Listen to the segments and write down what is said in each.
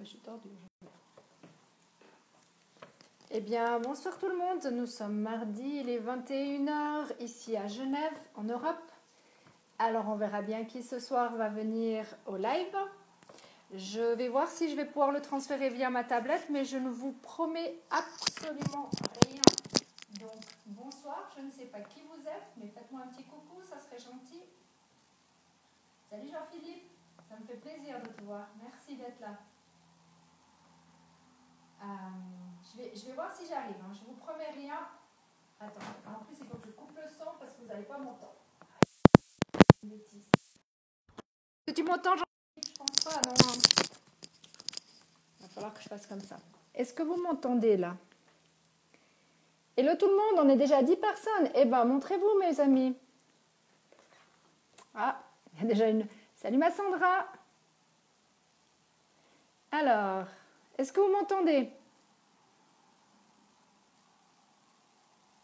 mais je suis tordue. Eh bien, bonsoir tout le monde. Nous sommes mardi, il est 21 h ici à Genève, en Europe. Alors, on verra bien qui ce soir va venir au live. Je vais voir si je vais pouvoir le transférer via ma tablette, mais je ne vous promets absolument rien. Donc, bonsoir. Je ne sais pas qui vous êtes, mais faites-moi un petit coucou, ça serait gentil. Salut Jean-Philippe, ça me fait plaisir de te voir. Merci d'être là. Je vais voir si j'arrive. Hein. Je vous promets rien. Attends, en plus il faut que je coupe le son parce que vous n'allez pas m'entendre. Bêtise. Est-ce que tu m'entends, Jean-Philippe? Je pense pas, non. Il va falloir que je fasse comme ça. Est-ce que vous m'entendez là? Hello tout le monde, on est déjà 10 personnes. Eh bien, montrez-vous mes amis. Ah, il y a déjà une... Salut ma Sandra. Alors, est-ce que vous m'entendez?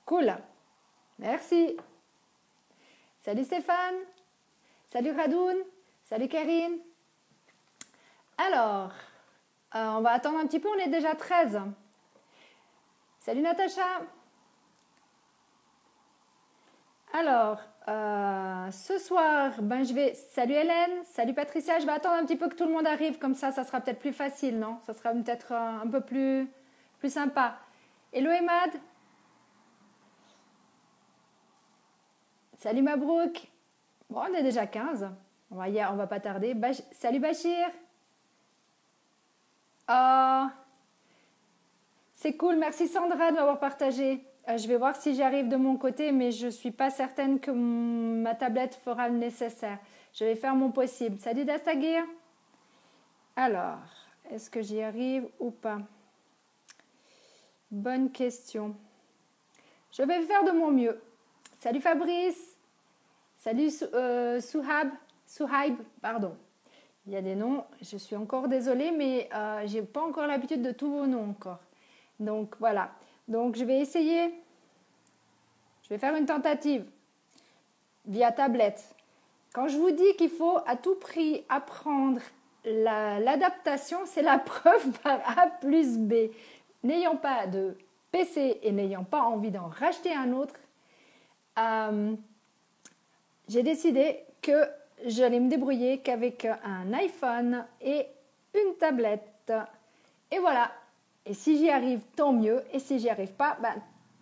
Cool. Merci. Salut Stéphane. Salut Radoun. Salut Karine. Alors, on va attendre un petit peu, on est déjà 13. Salut Natacha. Alors, ce soir, je vais... Salut Hélène, salut Patricia, je vais attendre un petit peu que tout le monde arrive, comme ça sera peut-être plus facile, non? Ça sera peut-être un peu plus sympa. Hello Emad. Salut Mabrouk. Bon, on est déjà 15. On va pas tarder. Salut Bachir. Oh, c'est cool, merci Sandra de m'avoir partagé. Je vais voir si j'y arrive de mon côté, mais je ne suis pas certaine que ma tablette fera le nécessaire. Je vais faire mon possible. Salut Dastagir. Alors, est-ce que j'y arrive ou pas? Bonne question. Je vais faire de mon mieux. Salut Fabrice. Salut Souhaib, pardon. Il y a des noms, je suis encore désolée, mais je n'ai pas encore l'habitude de tous vos noms encore. Donc voilà. Donc je vais essayer, je vais faire une tentative via tablette. Quand je vous dis qu'il faut à tout prix apprendre l'adaptation, c'est la preuve par A plus B. N'ayant pas de PC et n'ayant pas envie d'en racheter un autre, j'ai décidé que j'allais me débrouiller qu'avec un iPhone et une tablette. Et voilà. Et si j'y arrive, tant mieux. Et si j'y arrive pas,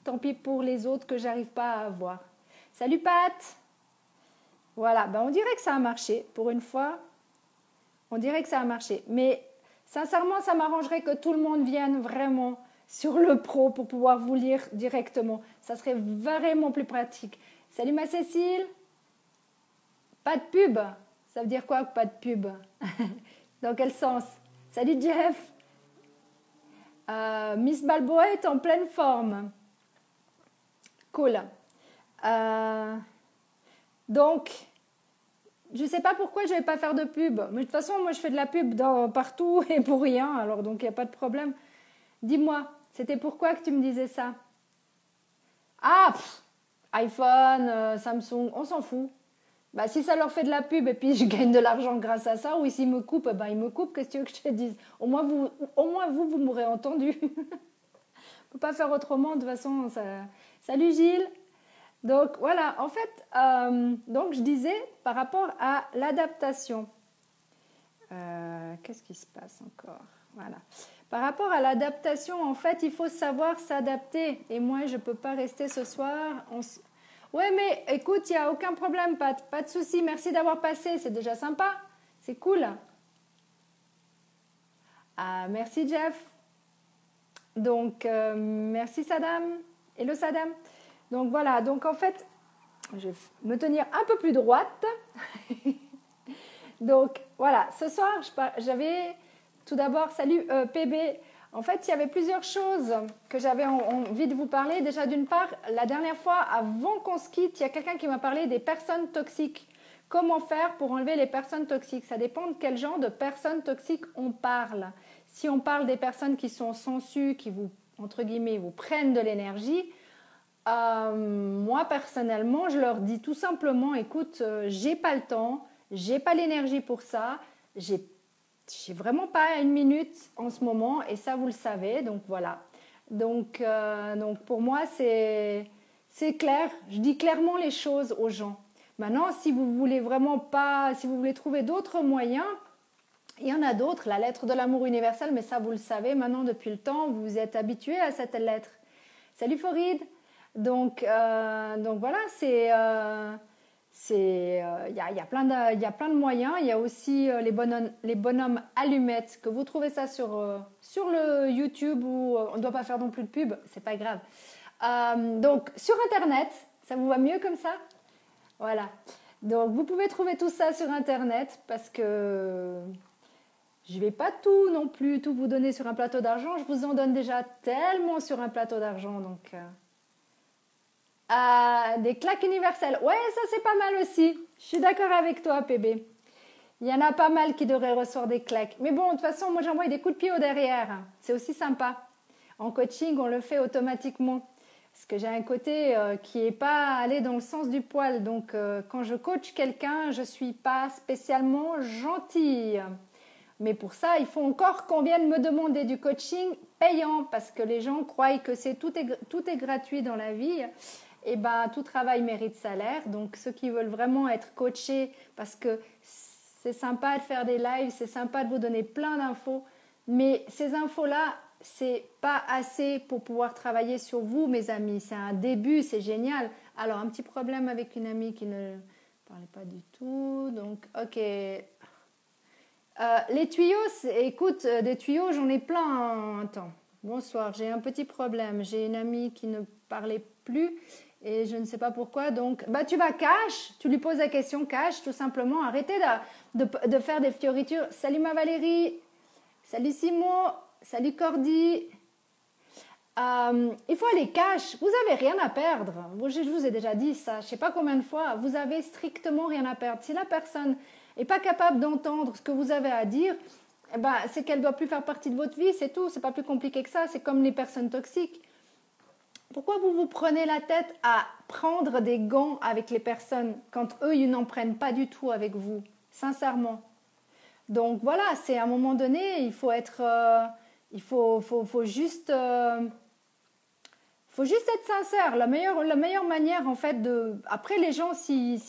tant pis pour les autres que j'arrive pas à avoir. Salut Pat. Voilà, on dirait que ça a marché. Pour une fois, on dirait que ça a marché. Mais sincèrement, ça m'arrangerait que tout le monde vienne vraiment sur le pro pour pouvoir vous lire directement. Ça serait vraiment plus pratique. Salut ma Cécile. Pas de pub. Ça veut dire quoi, pas de pub? Dans quel sens? Salut Jeff. Miss Balboa est en pleine forme. Cool. Donc, je ne sais pas pourquoi je ne vais pas faire de pub. Mais de toute façon, moi, je fais de la pub partout et pour rien. Alors, donc, il n'y a pas de problème. Dis-moi, c'était pourquoi que tu me disais ça? Ah, iPhone, Samsung, on s'en fout. Si ça leur fait de la pub et puis je gagne de l'argent grâce à ça, ou s'ils me coupent, ils me coupent, qu'est-ce que tu veux que je te dise? Au moins vous m'aurez entendu. On ne peut pas faire autrement, de toute façon. Salut Gilles. Donc voilà, en fait, donc je disais par rapport à l'adaptation. Qu'est-ce qui se passe encore? Voilà. Par rapport à l'adaptation, en fait, il faut savoir s'adapter. Et moi, je ne peux pas rester ce soir. Ouais, mais écoute, il n'y a aucun problème, pas de souci. Merci d'avoir passé, c'est déjà sympa. C'est cool. Ah, merci Jeff. Donc, merci Saddam. Hello Saddam. Donc voilà, donc en fait, je vais me tenir un peu plus droite. Donc voilà, ce soir, j'avais tout d'abord, salut PB. En fait, il y avait plusieurs choses que j'avais envie de vous parler. Déjà, d'une part, la dernière fois, avant qu'on se quitte, il y a quelqu'un qui m'a parlé des personnes toxiques. Comment faire pour enlever les personnes toxiques? Ça dépend de quel genre de personnes toxiques on parle. Si on parle des personnes qui sont sensues, qui vous, entre guillemets, vous prennent de l'énergie, moi, personnellement, je leur dis tout simplement, écoute, j'ai pas le temps, j'ai pas l'énergie pour ça, j'ai j'ai vraiment pas une minute en ce moment et ça, vous le savez. Donc, voilà. Donc pour moi, c'est clair. Je dis clairement les choses aux gens. Maintenant, si vous voulez vraiment pas, si vous voulez trouver d'autres moyens, il y en a d'autres. La lettre de l'amour universel, mais ça, vous le savez maintenant depuis le temps. Vous vous êtes habitué à cette lettre. Salut Farid. Donc voilà, il y a plein de moyens. Il y a aussi les bonhommes allumettes, que vous trouvez ça sur le YouTube, où on ne doit pas faire non plus de pub, c'est pas grave. Donc sur Internet, ça vous va mieux comme ça? Voilà. Donc vous pouvez trouver tout ça sur Internet, parce que je ne vais pas tout non plus, tout vous donner sur un plateau d'argent. Je vous en donne déjà tellement sur un plateau d'argent, donc... des claques universelles. Ouais, ça c'est pas mal aussi. Je suis d'accord avec toi, PB. Il y en a pas mal qui devraient recevoir des claques. Mais bon, de toute façon, moi j'envoie des coups de pied au derrière. C'est aussi sympa. En coaching, on le fait automatiquement. Parce que j'ai un côté qui n'est pas allé dans le sens du poil. Donc, quand je coach quelqu'un, je ne suis pas spécialement gentille. Mais pour ça, il faut encore qu'on vienne me demander du coaching payant. Parce que les gens croient que tout est gratuit dans la vie. Et ben, tout travail mérite salaire. Donc, ceux qui veulent vraiment être coachés, parce que c'est sympa de faire des lives, c'est sympa de vous donner plein d'infos, mais ces infos-là, c'est pas assez pour pouvoir travailler sur vous, mes amis. C'est un début, c'est génial. Alors, un petit problème avec une amie qui ne parlait pas du tout. Donc, ok. Les tuyaux, écoute, des tuyaux, j'en ai plein. Hein. Attends, bonsoir, j'ai un petit problème. J'ai une amie qui ne parlait plus. Et je ne sais pas pourquoi, donc tu vas cash, tu lui poses la question cash, tout simplement. Arrêtez de faire des fioritures. Salut ma Valérie, salut Simon, salut Cordy. Il faut aller cash, vous n'avez rien à perdre. Je vous ai déjà dit ça, je ne sais pas combien de fois, vous avez strictement rien à perdre. Si la personne n'est pas capable d'entendre ce que vous avez à dire, c'est qu'elle ne doit plus faire partie de votre vie, c'est tout, c'est pas plus compliqué que ça, c'est comme les personnes toxiques. Pourquoi vous vous prenez la tête à prendre des gants avec les personnes quand eux, ils n'en prennent pas du tout avec vous, sincèrement? Donc voilà, c'est à un moment donné, il faut être, faut juste être sincère. La meilleure manière en fait après les gens, s'ils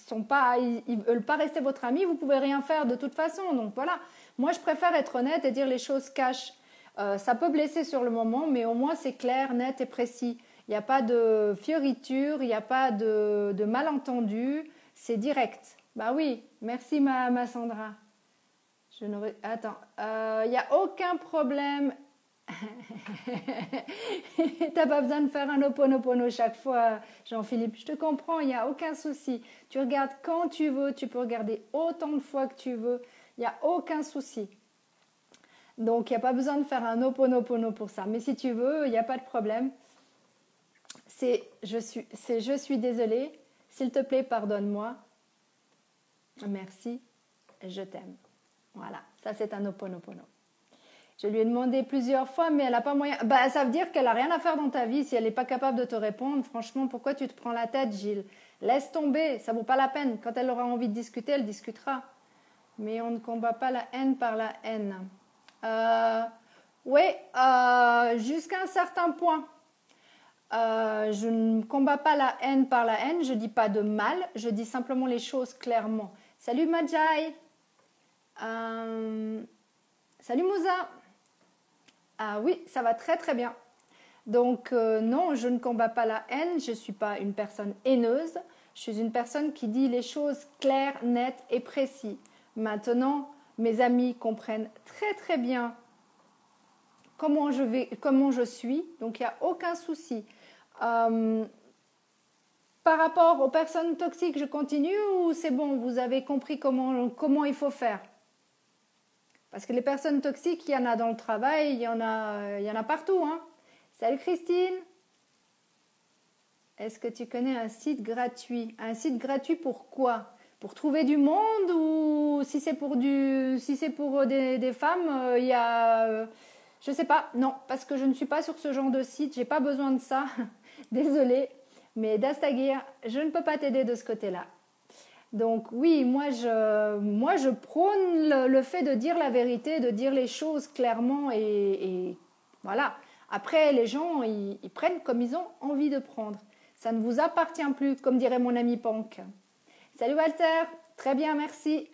veulent pas rester votre ami, vous pouvez rien faire de toute façon. Donc voilà, moi je préfère être honnête et dire les choses cash. Ça peut blesser sur le moment, mais au moins c'est clair, net et précis. Il n'y a pas de fioritures, il n'y a pas de malentendu, c'est direct. Bah oui, merci ma Sandra. Attends, il n'y a aucun problème. T'as pas besoin de faire un Ho'oponopono chaque fois, Jean-Philippe. Je te comprends, il n'y a aucun souci. Tu regardes quand tu veux, tu peux regarder autant de fois que tu veux. Il n'y a aucun souci. Donc, il n'y a pas besoin de faire un Ho'oponopono pour ça. Mais si tu veux, il n'y a pas de problème. Je suis désolée. S'il te plaît, pardonne-moi. Merci. Je t'aime. Voilà. Ça, c'est un Ho'oponopono. Je lui ai demandé plusieurs fois, mais elle n'a pas moyen. Ça veut dire qu'elle n'a rien à faire dans ta vie. Si elle n'est pas capable de te répondre, franchement, pourquoi tu te prends la tête, Gilles? Laisse tomber. Ça ne vaut pas la peine. Quand elle aura envie de discuter, elle discutera. Mais on ne combat pas la haine par la haine. Oui, jusqu'à un certain point. Je ne combats pas la haine par la haine, je ne dis pas de mal, je dis simplement les choses clairement. Salut Majai, salut Moussa. Ah oui, ça va très très bien. Donc non, je ne combats pas la haine, je ne suis pas une personne haineuse, je suis une personne qui dit les choses claires, nettes et précises. Maintenant, mes amis comprennent très très bien comment je suis, donc il n'y a aucun souci. Par rapport aux personnes toxiques, je continue ou c'est bon, vous avez compris comment il faut faire? Parce que les personnes toxiques, il y en a dans le travail, il y en a partout. Hein. Salut Christine. Est-ce que tu connais un site gratuit? Un site gratuit pour quoi? Pour trouver du monde ou si c'est pour des femmes, il y a... je ne sais pas, non, parce que je ne suis pas sur ce genre de site, j'ai pas besoin de ça, désolée, mais Dastagir, je ne peux pas t'aider de ce côté-là. Donc oui, moi je prône le fait de dire la vérité, de dire les choses clairement et voilà. Après, les gens, ils prennent comme ils ont envie de prendre. Ça ne vous appartient plus, comme dirait mon ami Pank. Salut Walter, très bien, merci.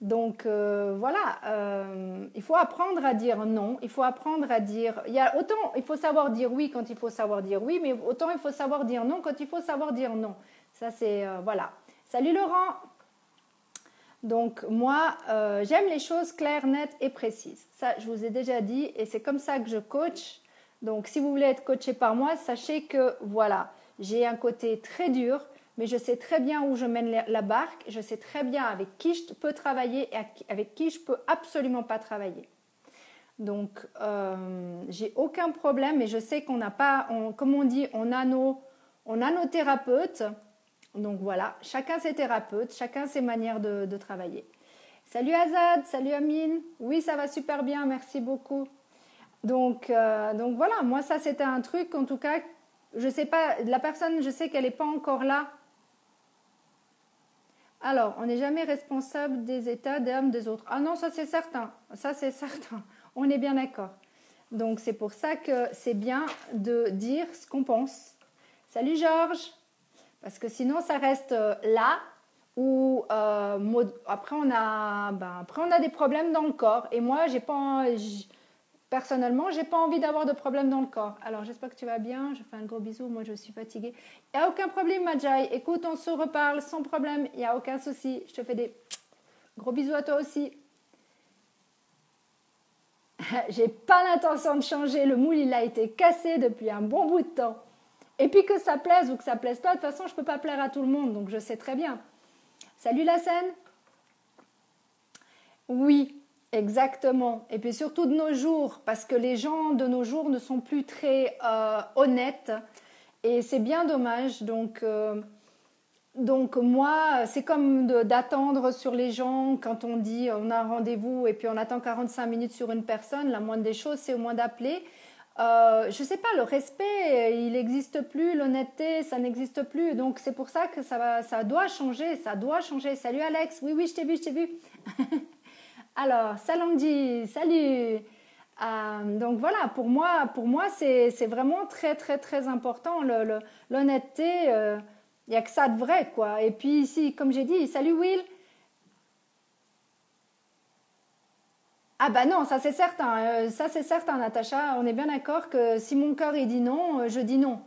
Donc voilà, il faut apprendre à dire non, il faut apprendre à dire... autant il faut savoir dire oui quand il faut savoir dire oui, mais autant il faut savoir dire non quand il faut savoir dire non. Ça c'est... voilà. Salut Laurent. Donc moi, j'aime les choses claires, nettes et précises. Ça, je vous ai déjà dit et c'est comme ça que je coach. Donc si vous voulez être coaché par moi, sachez que voilà, j'ai un côté très dur, mais je sais très bien où je mène la barque. Je sais très bien avec qui je peux travailler et avec qui je peux absolument pas travailler. Donc j'ai aucun problème et je sais qu'on n'a pas, comme on dit, on a nos thérapeutes. Donc voilà, chacun ses thérapeutes, chacun ses manières de travailler. Salut Azad, salut Amine. Oui, ça va super bien, merci beaucoup. Donc voilà, moi ça c'était un truc, en tout cas, je sais pas, la personne, je sais qu'elle n'est pas encore là. Alors, on n'est jamais responsable des états d'âme des autres. Ah non, ça c'est certain, on est bien d'accord. Donc c'est pour ça que c'est bien de dire ce qu'on pense. Salut Georges. Parce que sinon, ça reste là où après, on a des problèmes dans le corps. Et moi, personnellement, j'ai pas envie d'avoir de problèmes dans le corps. Alors, j'espère que tu vas bien. Je fais un gros bisou. Moi, je suis fatiguée. Il n'y a aucun problème, Majai. Écoute, on se reparle sans problème. Il n'y a aucun souci. Je te fais des gros bisous à toi aussi. J'ai pas l'intention de changer. Le moule, il a été cassé depuis un bon bout de temps. Et puis que ça plaise ou que ça plaise pas, de toute façon, je ne peux pas plaire à tout le monde, donc je sais très bien. Salut la scène. Oui, exactement. Et puis surtout de nos jours, parce que les gens de nos jours ne sont plus très honnêtes. Et c'est bien dommage. Donc moi, c'est comme d'attendre sur les gens quand on dit on a un rendez-vous et puis on attend 45 minutes sur une personne. La moindre des choses, c'est au moins d'appeler. Je sais pas, le respect, il n'existe plus, l'honnêteté, ça n'existe plus. Donc c'est pour ça que ça doit changer, ça doit changer. Salut Alex, oui, je t'ai vu. Alors, Salomji, salut. Donc voilà, pour moi c'est vraiment très, très, très important, l'honnêteté. Il n'y a que ça de vrai, quoi. Et puis ici, comme j'ai dit, salut Will. Ah bah non, ça c'est certain, Natacha. On est bien d'accord que si mon cœur il dit non, je dis non.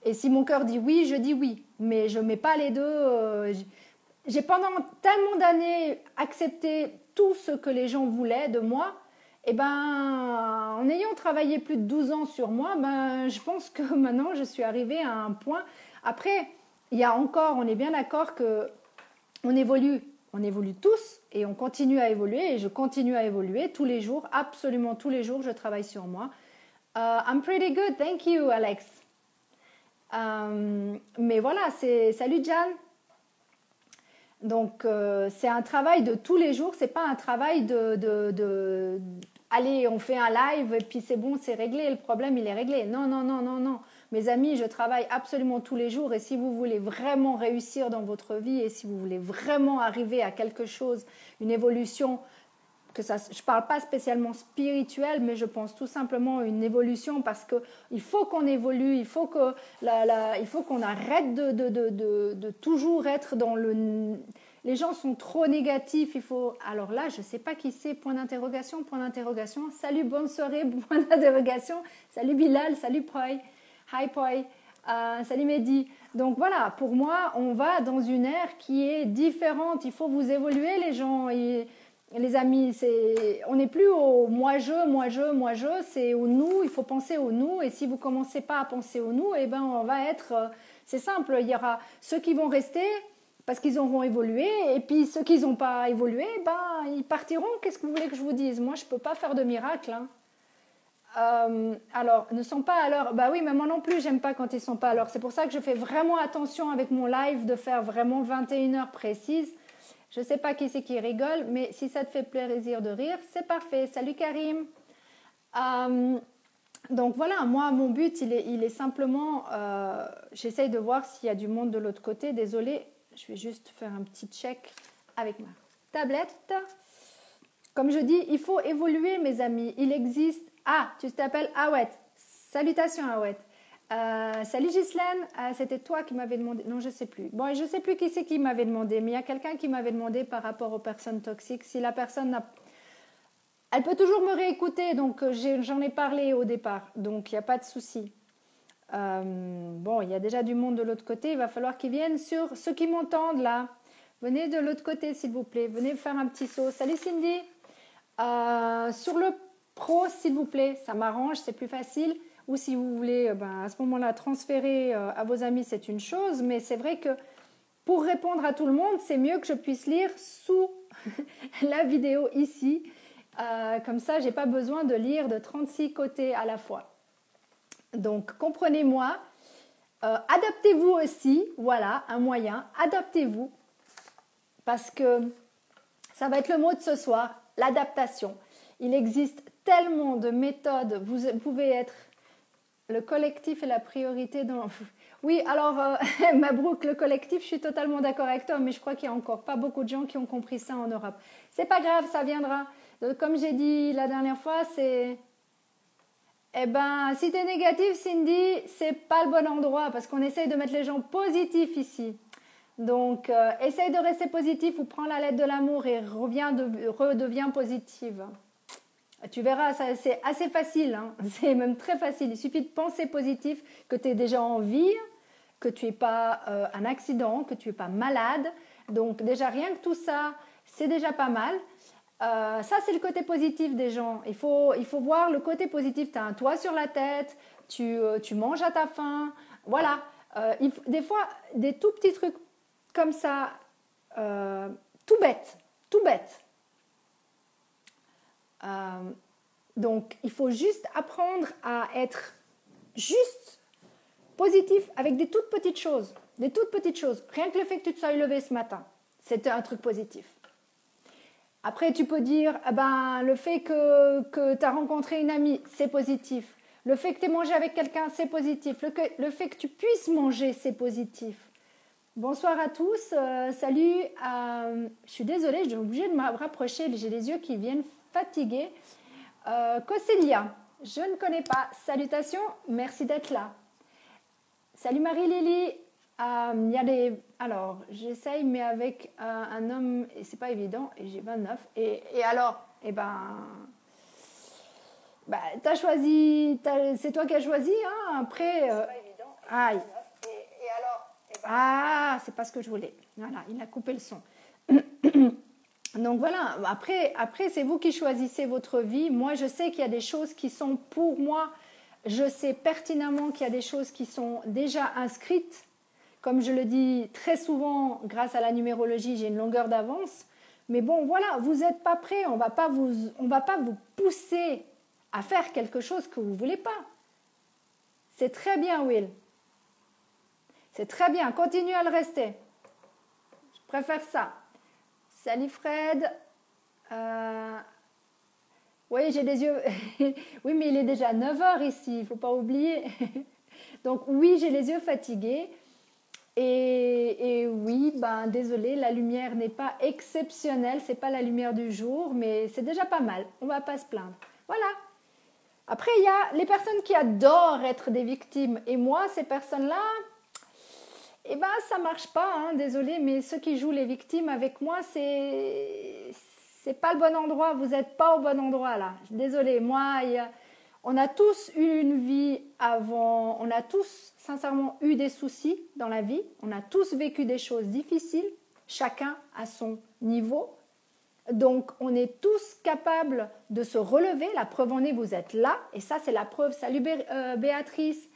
Et si mon cœur dit oui, je dis oui. Mais je mets pas les deux. J'ai pendant tellement d'années accepté tout ce que les gens voulaient de moi. Et ben, en ayant travaillé plus de 12 ans sur moi, ben, je pense que maintenant je suis arrivée à un point. Après, il y a encore, on est bien d'accord que on évolue tous et on continue à évoluer et je continue à évoluer tous les jours, absolument tous les jours, je travaille sur moi. I'm pretty good, thank you Alex. Mais voilà, salut Jan. Donc c'est un travail de tous les jours, c'est pas un travail allez, on fait un live et puis c'est bon, c'est réglé, le problème il est réglé. Non, non, non, non, non. Mes amis, je travaille absolument tous les jours et si vous voulez vraiment réussir dans votre vie et si vous voulez vraiment arriver à quelque chose, une évolution, je ne parle pas spécialement spirituelle, mais je pense tout simplement une évolution parce qu'il faut qu'on évolue, il faut qu'on arrête de toujours être dans le... Les gens sont trop négatifs, Alors là, je ne sais pas qui c'est, point d'interrogation. Salut, bonne soirée, point d'interrogation. Salut Bilal, salut Poi. Hi Poi, salut Mehdi. Donc voilà, pour moi, on va dans une ère qui est différente. Il faut vous évoluer les gens, les amis. On n'est plus au moi-je, c'est au nous. Il faut penser au nous. Et si vous ne commencez pas à penser au nous, eh ben, on va être... c'est simple, il y aura ceux qui vont rester parce qu'ils auront évolué. Et puis ceux qui n'ont pas évolué, ben, ils partiront. Qu'est-ce que vous voulez que je vous dise? Moi, je ne peux pas faire de miracle, hein. Alors, ne sont pas à l'heure. Bah oui, mais moi non plus, j'aime pas quand ils sont pas à l'heure. C'est pour ça que je fais vraiment attention avec mon live de faire vraiment 21h précises. Je sais pas qui c'est qui rigole, mais si ça te fait plaisir de rire, c'est parfait. Salut Karim. Donc voilà, moi, mon but, il est simplement... j'essaye de voir s'il y a du monde de l'autre côté. Désolée, Je vais juste faire un petit check avec ma tablette. Comme je dis, il faut évoluer, mes amis. Il existe... Ah, tu t'appelles Awet. Salutations, Awet. Salut Ghislaine, c'était toi qui m'avais demandé... Non, je ne sais plus. Bon, je ne sais plus qui c'est qui m'avait demandé, mais il y a quelqu'un qui m'avait demandé par rapport aux personnes toxiques. Si la personne n'a... Elle peut toujours me réécouter, donc j'en ai parlé au départ, donc il n'y a pas de souci. Bon, il y a déjà du monde de l'autre côté, il va falloir qu'ils viennent sur ceux qui m'entendent là. Venez de l'autre côté, s'il vous plaît. Venez faire un petit saut. Salut Cindy. Sur le pro, s'il vous plaît, ça m'arrange, c'est plus facile. Ou si vous voulez, à ce moment-là, transférer à vos amis, c'est une chose. Mais c'est vrai que pour répondre à tout le monde, c'est mieux que je puisse lire sous la vidéo ici. Comme ça, je n'ai pas besoin de lire de 36 côtés à la fois. Donc, comprenez-moi. Adaptez-vous aussi. Voilà, un moyen. Adaptez-vous. Parce que ça va être le mot de ce soir, l'adaptation. Il existe tellement de méthodes. Vous pouvez être le collectif et la priorité dans... Oui, alors, Mabrouk, le collectif, je suis totalement d'accord avec toi, mais je crois qu'il n'y a encore pas beaucoup de gens qui ont compris ça en Europe. C'est pas grave, ça viendra. Donc, comme j'ai dit la dernière fois, c'est... Eh ben, si tu es négatif, Cindy, c'est pas le bon endroit parce qu'on essaye de mettre les gens positifs ici. Donc, essaye de rester positif ou prends la lettre de l'amour et redeviens positive. Tu verras, c'est assez facile, hein. C'est même très facile. Il suffit de penser positif, que tu es déjà en vie, que tu n'es pas un accident, que tu n'es pas malade. Donc, déjà, rien que tout ça, c'est déjà pas mal. Ça, c'est le côté positif des gens. Il faut voir le côté positif. Tu as un toit sur la tête, tu manges à ta faim. Voilà. Des fois, des tout petits trucs comme ça, tout bête. Donc, il faut juste apprendre à être juste positif avec des toutes petites choses. Des toutes petites choses. Rien que le fait que tu te sois levé ce matin, c'est un truc positif. Après, tu peux dire, le fait que tu as rencontré une amie, c'est positif. Le fait que tu aies mangé avec quelqu'un, c'est positif. Le fait que tu puisses manger, c'est positif. Bonsoir à tous. Salut. Je suis désolée, je suis obligée de me rapprocher. J'ai les yeux qui viennent fatigués. Cossélia, je ne connais pas. Salutations, merci d'être là. Salut Marie-Lélie. Il y a des... Alors, j'essaye, mais avec un homme, et c'est pas évident, et j'ai 29. Et alors, t'as choisi, c'est toi qui as choisi, hein, après... C'est pas évident. Aïe. Et alors, c'est pas ce que je voulais. Voilà, il a coupé le son. Donc voilà, après c'est vous qui choisissez votre vie. Moi, je sais qu'il y a des choses qui sont pour moi. Je sais pertinemment qu'il y a des choses qui sont déjà inscrites. Comme je le dis très souvent, grâce à la numérologie, j'ai une longueur d'avance. Mais bon, voilà, vous n'êtes pas prêts. On va pas vous pousser à faire quelque chose que vous ne voulez pas. C'est très bien, Will. C'est très bien. Continuez à le rester. Je préfère ça. Salut Fred. Oui, j'ai des yeux... oui, mais il est déjà 9h ici, il ne faut pas oublier. Donc oui, j'ai les yeux fatigués. Et oui, désolé, la lumière n'est pas exceptionnelle, c'est pas la lumière du jour, mais c'est déjà pas mal, on va pas se plaindre. Voilà. Après, il y a les personnes qui adorent être des victimes. Et moi, ces personnes-là, ça marche pas, hein, désolé, mais ceux qui jouent les victimes avec moi, c'est pas le bon endroit, vous n'êtes pas au bon endroit là. Désolé, moi, on a tous eu une vie avant, on a tous sincèrement eu des soucis dans la vie, on a tous vécu des choses difficiles, chacun à son niveau. Donc, on est tous capables de se relever. La preuve en est, vous êtes là. Et ça, c'est la preuve. Salut Béatrice.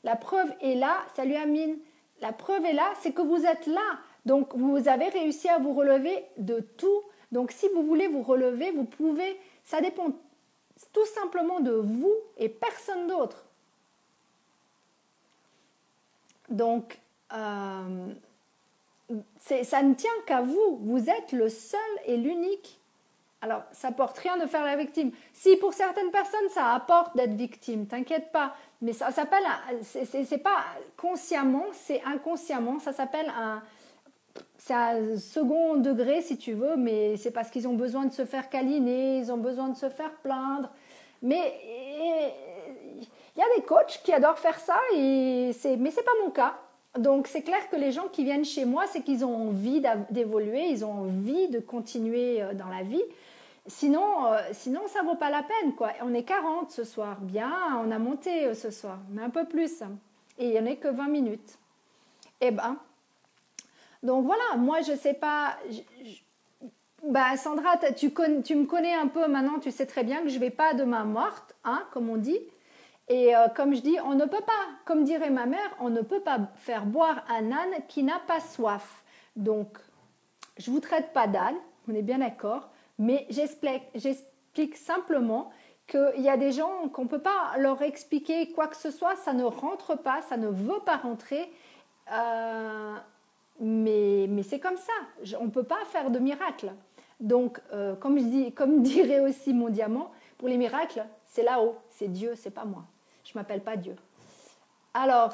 La preuve est là. Salut Amine. La preuve est là, c'est que vous êtes là. Donc, vous avez réussi à vous relever de tout. Donc, si vous voulez vous relever, vous pouvez. Ça dépend tout simplement de vous et personne d'autre. Donc, ça ne tient qu'à vous. Vous êtes le seul et l'unique. Alors, ça porte rien de faire la victime. Si pour certaines personnes, ça apporte d'être victime, t'inquiète pas. Mais ça s'appelle, c'est pas consciemment, c'est inconsciemment. Ça s'appelle c'est un second degré si tu veux, mais c'est parce qu'ils ont besoin de se faire câliner, ils ont besoin de se faire plaindre. Mais il y a des coachs qui adorent faire ça, mais c'est pas mon cas. Donc c'est clair que les gens qui viennent chez moi, c'est qu'ils ont envie d'évoluer, ils ont envie de continuer dans la vie. Sinon, ça vaut pas la peine, quoi. On est 40 ce soir, bien, on a monté ce soir, mais un peu plus. Et il n'y en a que 20 minutes. Eh ben, donc voilà, moi je sais pas. Bah Sandra, tu me connais un peu maintenant, tu sais très bien que je vais pas de main morte, hein, comme on dit. Et comme je dis, on ne peut pas, comme dirait ma mère, on ne peut pas faire boire un âne qui n'a pas soif. Donc, je vous traite pas d'âne, on est bien d'accord, mais j'explique simplement qu'il y a des gens qu'on ne peut pas leur expliquer quoi que ce soit, ça ne rentre pas, ça ne veut pas rentrer, mais c'est comme ça, on ne peut pas faire de miracle. Donc, comme dirait aussi mon diamant, pour les miracles, c'est là-haut, c'est Dieu, c'est pas moi. Je ne m'appelle pas Dieu. Alors,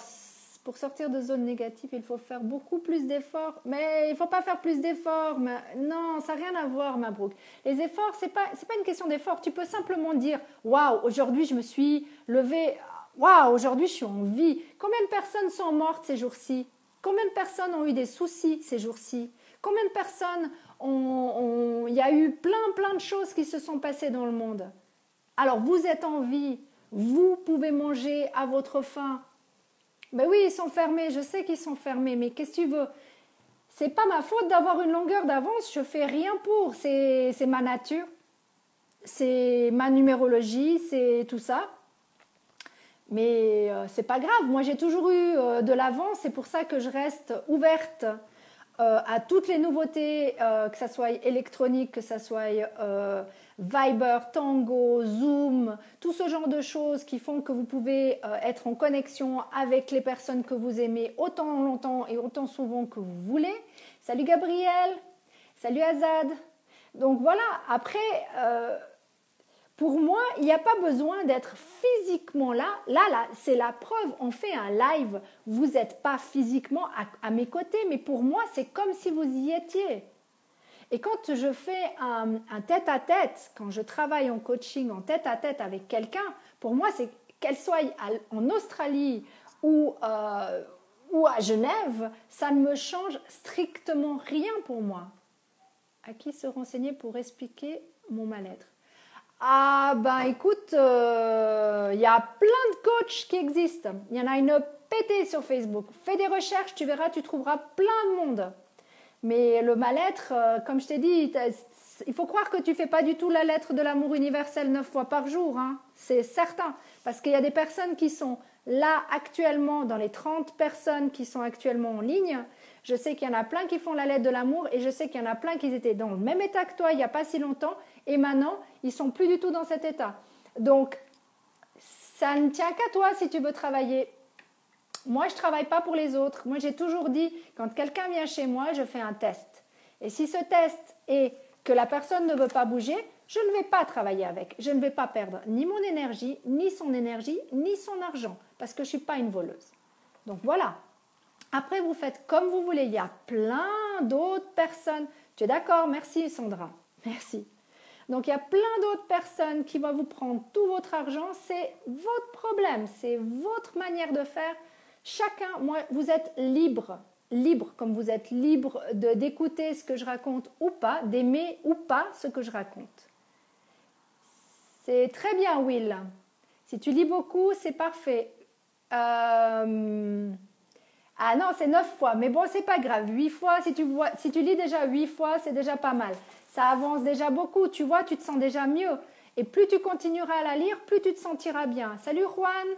pour sortir de zone négative, il faut faire beaucoup plus d'efforts. Mais il ne faut pas faire plus d'efforts. Non, ça n'a rien à voir, Mabrouk. Les efforts, ce n'est pas une question d'effort. Tu peux simplement dire, waouh, aujourd'hui je me suis levée. Waouh, aujourd'hui je suis en vie. Combien de personnes sont mortes ces jours-ci? Combien de personnes ont eu des soucis ces jours-ci? Combien de personnes il y a eu plein de choses qui se sont passées dans le monde. Alors, vous êtes en vie. Vous pouvez manger à votre faim. Ben oui, ils sont fermés, je sais qu'ils sont fermés, mais qu'est-ce que tu veux? C'est pas ma faute d'avoir une longueur d'avance, je fais rien pour, c'est ma nature, c'est ma numérologie, c'est tout ça. Mais c'est pas grave, moi j'ai toujours eu de l'avance, c'est pour ça que je reste ouverte à toutes les nouveautés, que ça soit électronique, que ça soit Viber, Tango, Zoom, tout ce genre de choses qui font que vous pouvez être en connexion avec les personnes que vous aimez autant longtemps et autant souvent que vous voulez. Salut Gabriel, salut Azad. Donc voilà, après, pour moi, il n'y a pas besoin d'être physiquement là. Là, c'est la preuve. On fait un live. Vous n'êtes pas physiquement à mes côtés, mais pour moi, c'est comme si vous y étiez. Et quand je fais un tête-à-tête, quand je travaille en coaching en tête-à-tête avec quelqu'un, pour moi, c'est qu'elle soit en Australie ou à Genève, ça ne me change strictement rien pour moi. À qui se renseigner pour expliquer mon mal-être? Ah ben écoute, y a plein de coachs qui existent. Il y en a une pétée sur Facebook. Fais des recherches, tu verras, tu trouveras plein de monde. Mais le mal-être, comme je t'ai dit, il faut croire que tu ne fais pas du tout la lettre de l'amour universel 9 fois par jour. Hein. C'est certain. Parce qu'il y a des personnes qui sont là actuellement, dans les 30 personnes qui sont actuellement en ligne. Je sais qu'il y en a plein qui font la lettre de l'amour et je sais qu'il y en a plein qui étaient dans le même état que toi il n'y a pas si longtemps et maintenant, ils ne sont plus du tout dans cet état. Donc, ça ne tient qu'à toi si tu veux travailler. Moi, je ne travaille pas pour les autres. Moi, j'ai toujours dit, quand quelqu'un vient chez moi, je fais un test. Et si ce test est que la personne ne veut pas bouger, je ne vais pas travailler avec. Je ne vais pas perdre ni mon énergie, ni son argent, parce que je ne suis pas une voleuse. Donc voilà. Après, vous faites comme vous voulez. Il y a plein d'autres personnes. Tu es d'accord? Merci Sandra. Merci. Donc, il y a plein d'autres personnes qui vont vous prendre tout votre argent. C'est votre problème. C'est votre manière de faire. Chacun, vous êtes libre, comme vous êtes libre d'écouter ce que je raconte ou pas, d'aimer ou pas ce que je raconte. C'est très bien, Will. Si tu lis beaucoup, c'est parfait. Ah non, c'est 9 fois, mais bon, c'est pas grave. 8 fois, si tu lis déjà 8 fois, c'est déjà pas mal. Ça avance déjà beaucoup, tu vois, tu te sens déjà mieux. Et plus tu continueras à la lire, plus tu te sentiras bien. Salut Juan.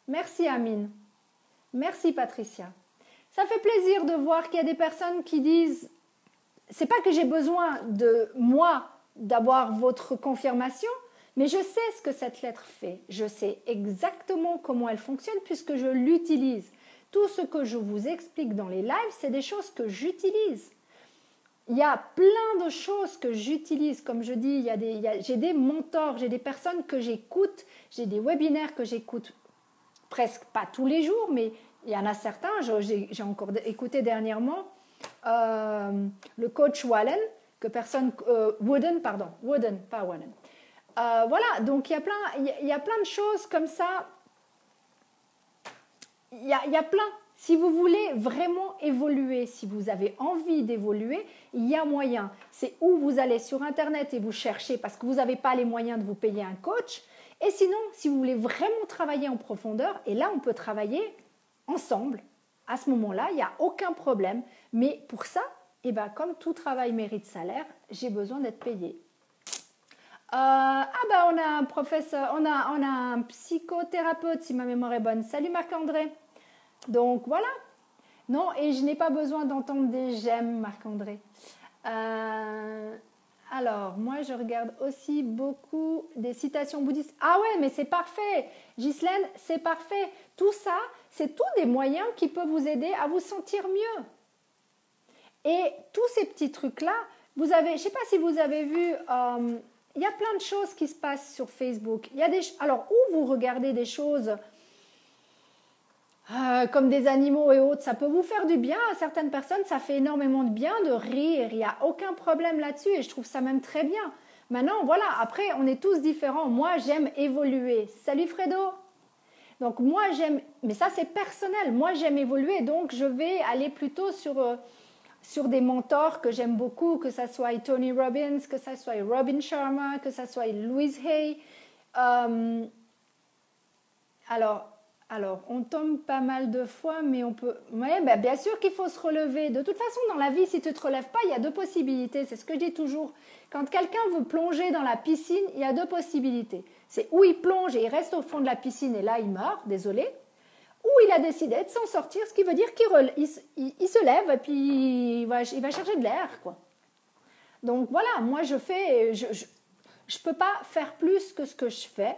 Merci Amine. Merci Patricia. Ça fait plaisir de voir qu'il y a des personnes qui disent, c'est pas que j'ai besoin de moi d'avoir votre confirmation, mais je sais ce que cette lettre fait. Je sais exactement comment elle fonctionne puisque je l'utilise. Tout ce que je vous explique dans les lives, c'est des choses que j'utilise. Il y a plein de choses que j'utilise. Comme je dis, j'ai des mentors, j'ai des personnes que j'écoute, j'ai des webinaires que j'écoute presque pas tous les jours, mais il y en a certains. J'ai encore écouté dernièrement le coach Wallen, que personne... Wooden, pardon. Wooden, pas Wallen. Voilà, donc il y a plein de choses comme ça. Il y a plein. Si vous voulez vraiment évoluer, si vous avez envie d'évoluer, il y a moyen. C'est où vous allez sur Internet et vous cherchez parce que vous n'avez pas les moyens de vous payer un coach. Et sinon, si vous voulez vraiment travailler en profondeur, et là, on peut travailler ensemble. À ce moment-là, il n'y a aucun problème. Mais pour ça, eh ben, comme tout travail mérite salaire, j'ai besoin d'être payé. On a un professeur, on a un psychothérapeute, si ma mémoire est bonne. Salut Marc-André. Donc voilà. Non, et je n'ai pas besoin d'entendre des j'aime, Marc-André. Alors, moi, je regarde aussi beaucoup des citations bouddhistes. Ah ouais, mais c'est parfait. Ghislaine, c'est parfait. Tout ça, c'est tous des moyens qui peuvent vous aider à vous sentir mieux. Et tous ces petits trucs-là, je ne sais pas si vous avez vu, il y a plein de choses qui se passent sur Facebook. Alors, où vous regardez des choses comme des animaux et autres, ça peut vous faire du bien. À certaines personnes, ça fait énormément de bien de rire. Il n'y a aucun problème là-dessus et je trouve ça même très bien. Maintenant, voilà, après, on est tous différents. Moi, j'aime évoluer. Salut Fredo. Donc, moi, j'aime, mais ça, c'est personnel. Moi, j'aime évoluer, donc je vais aller plutôt sur des mentors que j'aime beaucoup, que ça soit Tony Robbins, que ça soit Robin Sharma, que ça soit Louise Hay. Alors, on tombe pas mal de fois, mais on peut... Ouais, ben, bien sûr qu'il faut se relever. De toute façon, dans la vie, si tu ne te relèves pas, il y a deux possibilités. C'est ce que je dis toujours. Quand quelqu'un veut plonger dans la piscine, il y a deux possibilités. C'est où il plonge et il reste au fond de la piscine et là, il meurt, désolé. Ou il a décidé de s'en sortir, ce qui veut dire qu'il se lève et puis il va chercher de l'air, quoi. Donc voilà, moi, je peux pas faire plus que ce que je fais.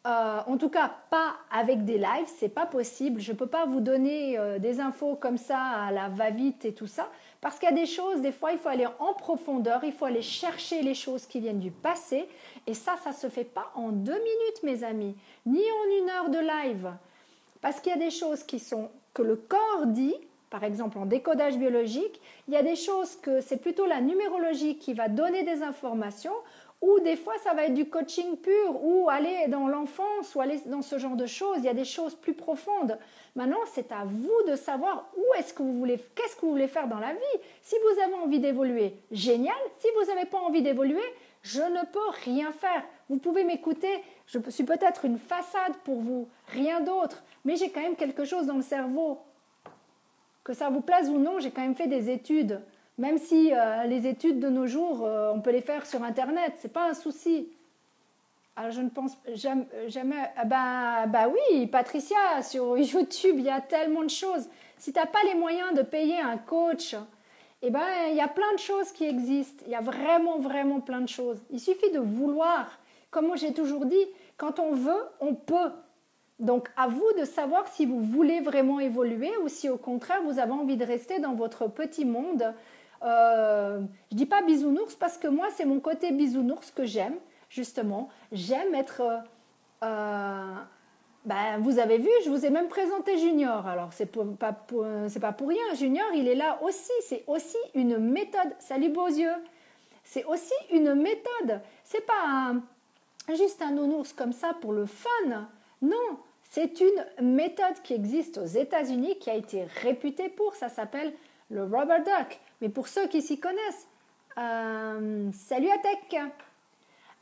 En tout cas, pas avec des lives, c'est pas possible. Je peux pas vous donner des infos comme ça à la va-vite et tout ça, parce qu'il y a des choses, des fois, il faut aller en profondeur, il faut aller chercher les choses qui viennent du passé, et ça se fait pas en 2 minutes, mes amis, ni en 1 heure de live, parce qu'il y a des choses que le corps dit. Par exemple, en décodage biologique, il y a des choses que c'est plutôt la numérologie qui va donner des informations, ou des fois ça va être du coaching pur, ou aller dans l'enfance, ou aller dans ce genre de choses. Il y a des choses plus profondes. Maintenant, c'est à vous de savoir qu'est-ce que vous voulez faire dans la vie. Si vous avez envie d'évoluer, génial. Si vous n'avez pas envie d'évoluer, je ne peux rien faire. Vous pouvez m'écouter, je suis peut-être une façade pour vous, rien d'autre, mais j'ai quand même quelque chose dans le cerveau. Que ça vous plaise ou non, j'ai quand même fait des études. Même si les études de nos jours, on peut les faire sur Internet, c'est pas un souci. Alors je ne pense jamais... Bah oui, Patricia, sur YouTube, il y a tellement de choses. Si tu n'as pas les moyens de payer un coach, eh ben, il y a plein de choses qui existent. Il y a vraiment, vraiment plein de choses. Il suffit de vouloir. Comme moi j'ai toujours dit, quand on veut, on peut. Donc, à vous de savoir si vous voulez vraiment évoluer ou si au contraire, vous avez envie de rester dans votre petit monde. Je ne dis pas bisounours parce que moi, c'est mon côté bisounours que j'aime, justement. J'aime être... vous avez vu, je vous ai même présenté Junior. Alors, c'est pas pour rien. Junior, il est là aussi. C'est aussi une méthode. Salut beaux yeux. C'est aussi une méthode. C'est pas juste un nounours comme ça pour le fun. Non, c'est une méthode qui existe aux États-Unis, qui a été réputée pour, ça s'appelle le rubber duck. Mais pour ceux qui s'y connaissent, salut Atek.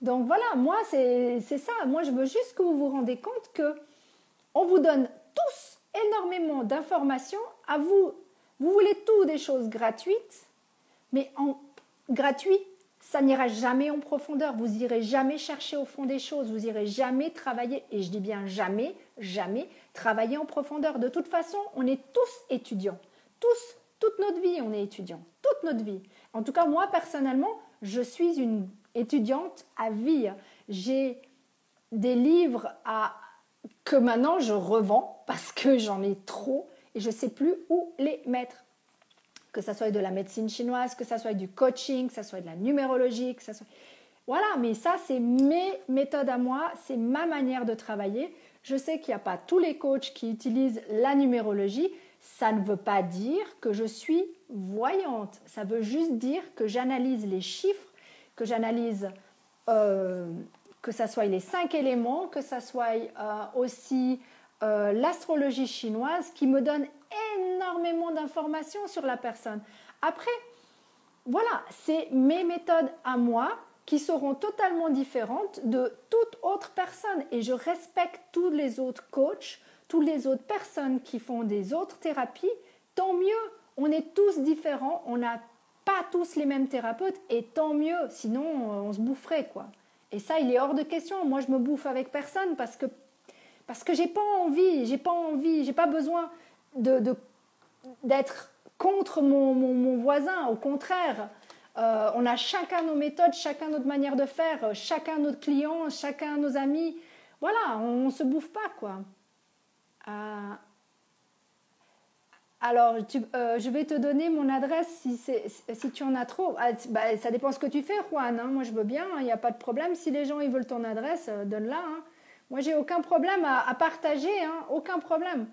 Donc voilà, moi c'est ça. Moi je veux juste que vous vous rendez compte que on vous donne tous énormément d'informations. À vous, vous voulez tout des choses gratuites, mais en gratuit, ça n'ira jamais en profondeur. Vous n'irez jamais chercher au fond des choses. Vous n'irez jamais travailler, et je dis bien jamais, jamais travailler en profondeur. De toute façon, on est tous étudiants. Tous, toute notre vie, on est étudiants. Toute notre vie. En tout cas, moi, personnellement, je suis une étudiante à vie. J'ai des livres que maintenant je revends parce que j'en ai trop et je ne sais plus où les mettre. Que ça soit de la médecine chinoise, que ça soit du coaching, que ça soit de la numérologie, que ça soit... Voilà, mais ça, c'est mes méthodes à moi, c'est ma manière de travailler. Je sais qu'il n'y a pas tous les coachs qui utilisent la numérologie. Ça ne veut pas dire que je suis voyante. Ça veut juste dire que j'analyse les chiffres, que j'analyse que ça soit les 5 éléments, que ça soit aussi l'astrologie chinoise qui me donne énormément d'informations sur la personne. Après, voilà, c'est mes méthodes à moi qui seront totalement différentes de toute autre personne et je respecte tous les autres coachs, toutes les autres personnes qui font des autres thérapies, tant mieux, on est tous différents, on n'a pas tous les mêmes thérapeutes et tant mieux, sinon on se boufferait quoi. Et ça, il est hors de question, moi je me bouffe avec personne parce que j'ai pas envie, j'ai pas besoin d'être contre mon voisin, au contraire. On a chacun nos méthodes, chacun notre manière de faire, chacun notre client, chacun nos amis. Voilà, on ne se bouffe pas, quoi. Alors, je vais te donner mon adresse si tu en as trop. Ça dépend ce que tu fais, Juan. Hein. Moi, je veux bien, il n'y a pas de problème. Si les gens ils veulent ton adresse, donne-la. Hein. Moi, j'ai aucun problème à partager, hein. Aucun problème.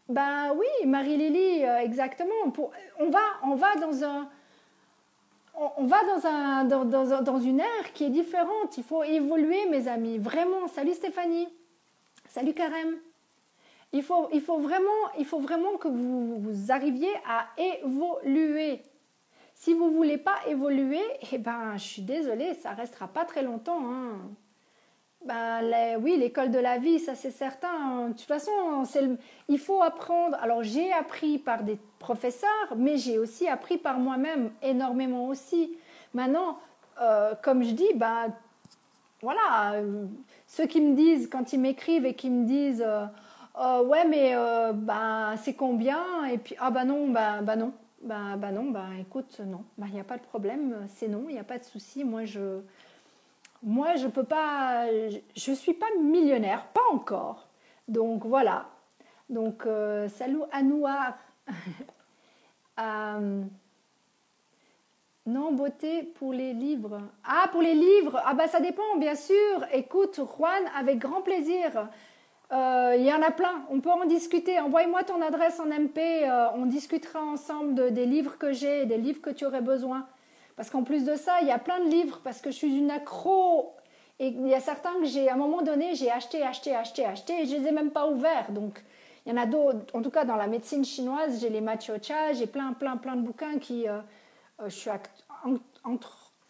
Oui, Marie-Lily, exactement. On va dans une ère qui est différente. Il faut évoluer, mes amis. Vraiment. Salut Stéphanie. Salut Karem. Il faut vraiment que vous arriviez à évoluer. Si vous ne voulez pas évoluer, je suis désolée, ça ne restera pas très longtemps. Hein. Oui, l'école de la vie, ça c'est certain. De toute façon, il faut apprendre. Alors, j'ai appris par des professeurs, mais j'ai aussi appris par moi-même énormément aussi. Maintenant, comme je dis, voilà, ceux qui me disent, quand ils m'écrivent et qui me disent ouais, mais c'est combien? Et puis, non, non, écoute, non, il n'y a pas de problème, c'est non, il n'y a pas de souci. Moi, je peux pas, je suis pas millionnaire, pas encore. Donc voilà. Donc salut Anouar. Non, beauté pour les livres. Ah, pour les livres. Ça dépend, bien sûr. Écoute, Juan, avec grand plaisir. Il y en a plein. On peut en discuter. Envoie-moi ton adresse en MP. On discutera ensemble des livres que j'ai, des livres que tu aurais besoin. Parce qu'en plus de ça, il y a plein de livres parce que je suis une accro. Et il y a certains que j'ai, à un moment donné, j'ai acheté et je les ai même pas ouverts. Donc, il y en a d'autres. En tout cas, dans la médecine chinoise, j'ai les Machocha, j'ai plein de bouquins qui... je suis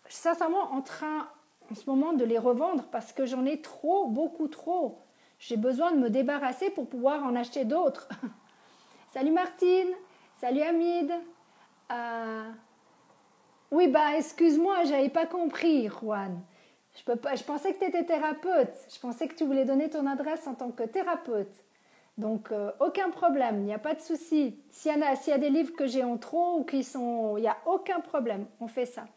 sincèrement en train, en ce moment, de les revendre parce que j'en ai trop, beaucoup trop. J'ai besoin de me débarrasser pour pouvoir en acheter d'autres. Salut Martine, salut Hamid. Oui, excuse-moi, j'avais pas compris, Juan. Je pensais que tu étais thérapeute. Je pensais que tu voulais donner ton adresse en tant que thérapeute. Donc, aucun problème, il n'y a pas de souci. S'il y a des livres que j'ai en trop ou qui sont... Il n'y a aucun problème, on fait ça.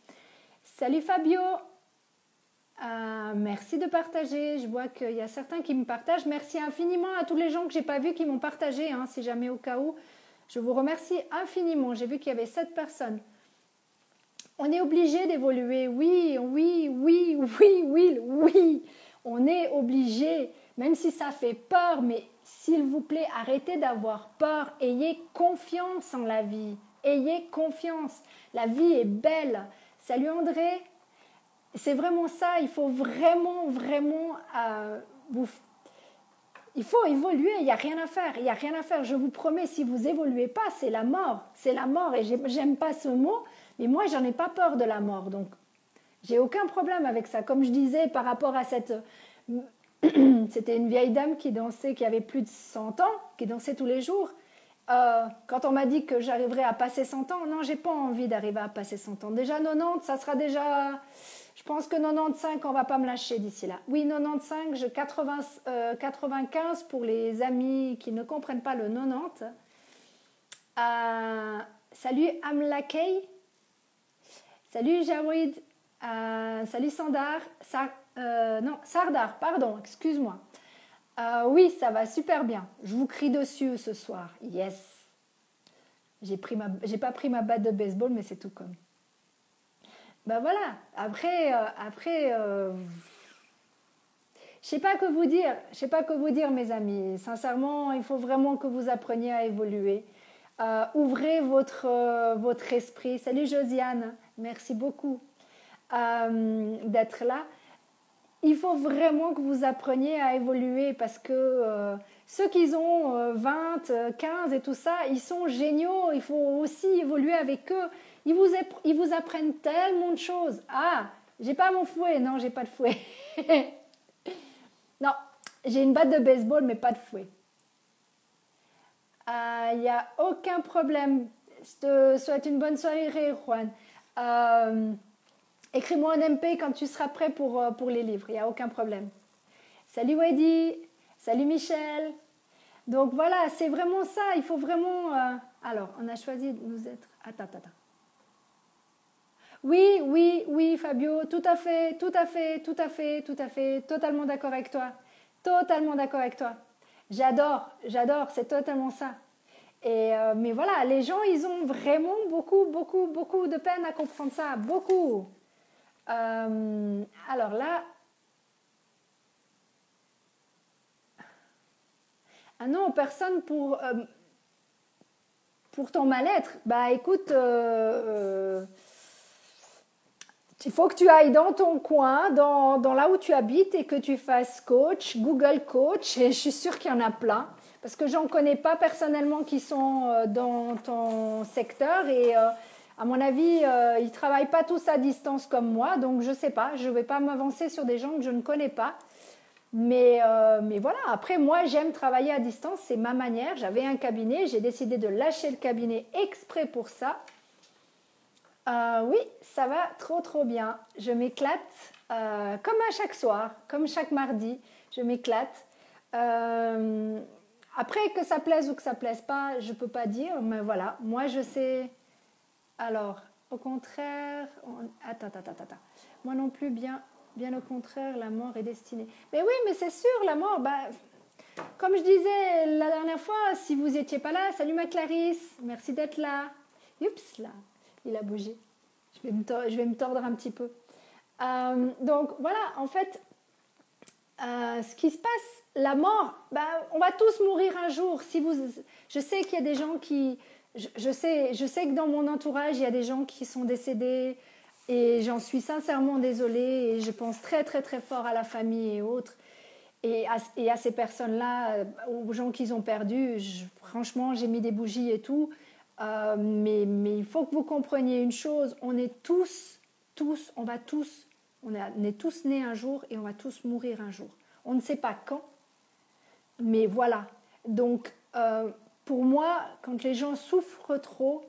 Salut Fabio. Merci de partager. Je vois qu'il y a certains qui me partagent. Merci infiniment à tous les gens que je n'ai pas vus qui m'ont partagé. Hein, si jamais au cas où, je vous remercie infiniment. J'ai vu qu'il y avait 7 personnes. On est obligé d'évoluer. Oui. On est obligé, même si ça fait peur, mais s'il vous plaît, arrêtez d'avoir peur. Ayez confiance en la vie. Ayez confiance. La vie est belle. Salut André. C'est vraiment ça. Il faut vraiment il faut évoluer. Il n'y a rien à faire. Je vous promets, si vous évoluez pas, c'est la mort. C'est la mort. Et j'aime pas ce mot. Mais moi, j'en ai pas peur de la mort, donc j'ai aucun problème avec ça. Comme je disais, par rapport à c'était une vieille dame qui dansait, qui avait plus de 100 ans, qui dansait tous les jours. Quand on m'a dit que j'arriverais à passer 100 ans, non, j'ai pas envie d'arriver à passer 100 ans. Déjà 90, ça sera déjà... Je pense que 95, on va pas me lâcher d'ici là. Oui, 95, 95 pour les amis qui ne comprennent pas le 90. Salut Amlakei. Salut Jawid, salut Sardar, pardon, excuse-moi. Oui, ça va super bien. Je vous crie dessus ce soir. Yes. J'ai pas pris ma batte de baseball, mais c'est tout comme. Voilà. Après, Je sais pas que vous dire, je sais pas que vous dire, mes amis. Sincèrement, il faut vraiment que vous appreniez à évoluer. Ouvrez votre esprit. Salut Josiane, merci beaucoup d'être là. Il faut vraiment que vous appreniez à évoluer parce que ceux qui ont 20, 15 et tout ça, ils sont géniaux. Il faut aussi évoluer avec eux. Ils vous apprennent tellement de choses. Ah, j'ai pas mon fouet. Non, j'ai pas de fouet. Non, j'ai une batte de baseball, mais pas de fouet. Il n'y a aucun problème. Je te souhaite une bonne soirée, Juan. Écris-moi un MP quand tu seras prêt pour les livres. Il n'y a aucun problème. Salut Wendy. Salut Michel. Donc voilà, c'est vraiment ça. Il faut vraiment... Alors, on a choisi de nous être... Attends. Oui, Fabio. Tout à fait. Totalement d'accord avec toi. Totalement d'accord avec toi. J'adore. C'est totalement ça. Et mais voilà, les gens, ils ont vraiment beaucoup de peine à comprendre ça. Beaucoup. Alors là... Ah non, personne pour ton mal-être. Bah écoute, il faut que tu ailles dans ton coin, dans là où tu habites et que tu fasses coach, Google Coach, et je suis sûre qu'il y en a plein. Parce que j'en connais pas personnellement qui sont dans ton secteur et à mon avis, ils travaillent pas tous à distance comme moi, donc je sais pas, je vais pas m'avancer sur des gens que je ne connais pas. Mais voilà, après moi j'aime travailler à distance, c'est ma manière. J'avais un cabinet, j'ai décidé de lâcher le cabinet exprès pour ça. Oui, ça va trop bien. Je m'éclate comme à chaque soir, comme chaque mardi, je m'éclate. Après que ça plaise ou que ça plaise pas, je peux pas dire, mais voilà, moi je sais. Alors, au contraire, attends. Moi non plus, bien au contraire, la mort est destinée. Mais oui, mais c'est sûr, la mort, comme je disais la dernière fois, si vous n'étiez pas là, salut ma Clarisse, merci d'être là. Oups, là, il a bougé. Je vais me tordre un petit peu. Donc voilà, en fait, ce qui se passe, la mort, on va tous mourir un jour. Je sais qu'il y a des gens qui... Je sais que dans mon entourage, il y a des gens qui sont décédés et j'en suis sincèrement désolée et je pense très fort à la famille et autres. Et à ces personnes-là, aux gens qu'ils ont perdus, franchement, j'ai mis des bougies et tout. Mais il faut que vous compreniez une chose, on est tous nés un jour et on va tous mourir un jour. On ne sait pas quand, mais voilà. Donc, pour moi, quand les gens souffrent trop,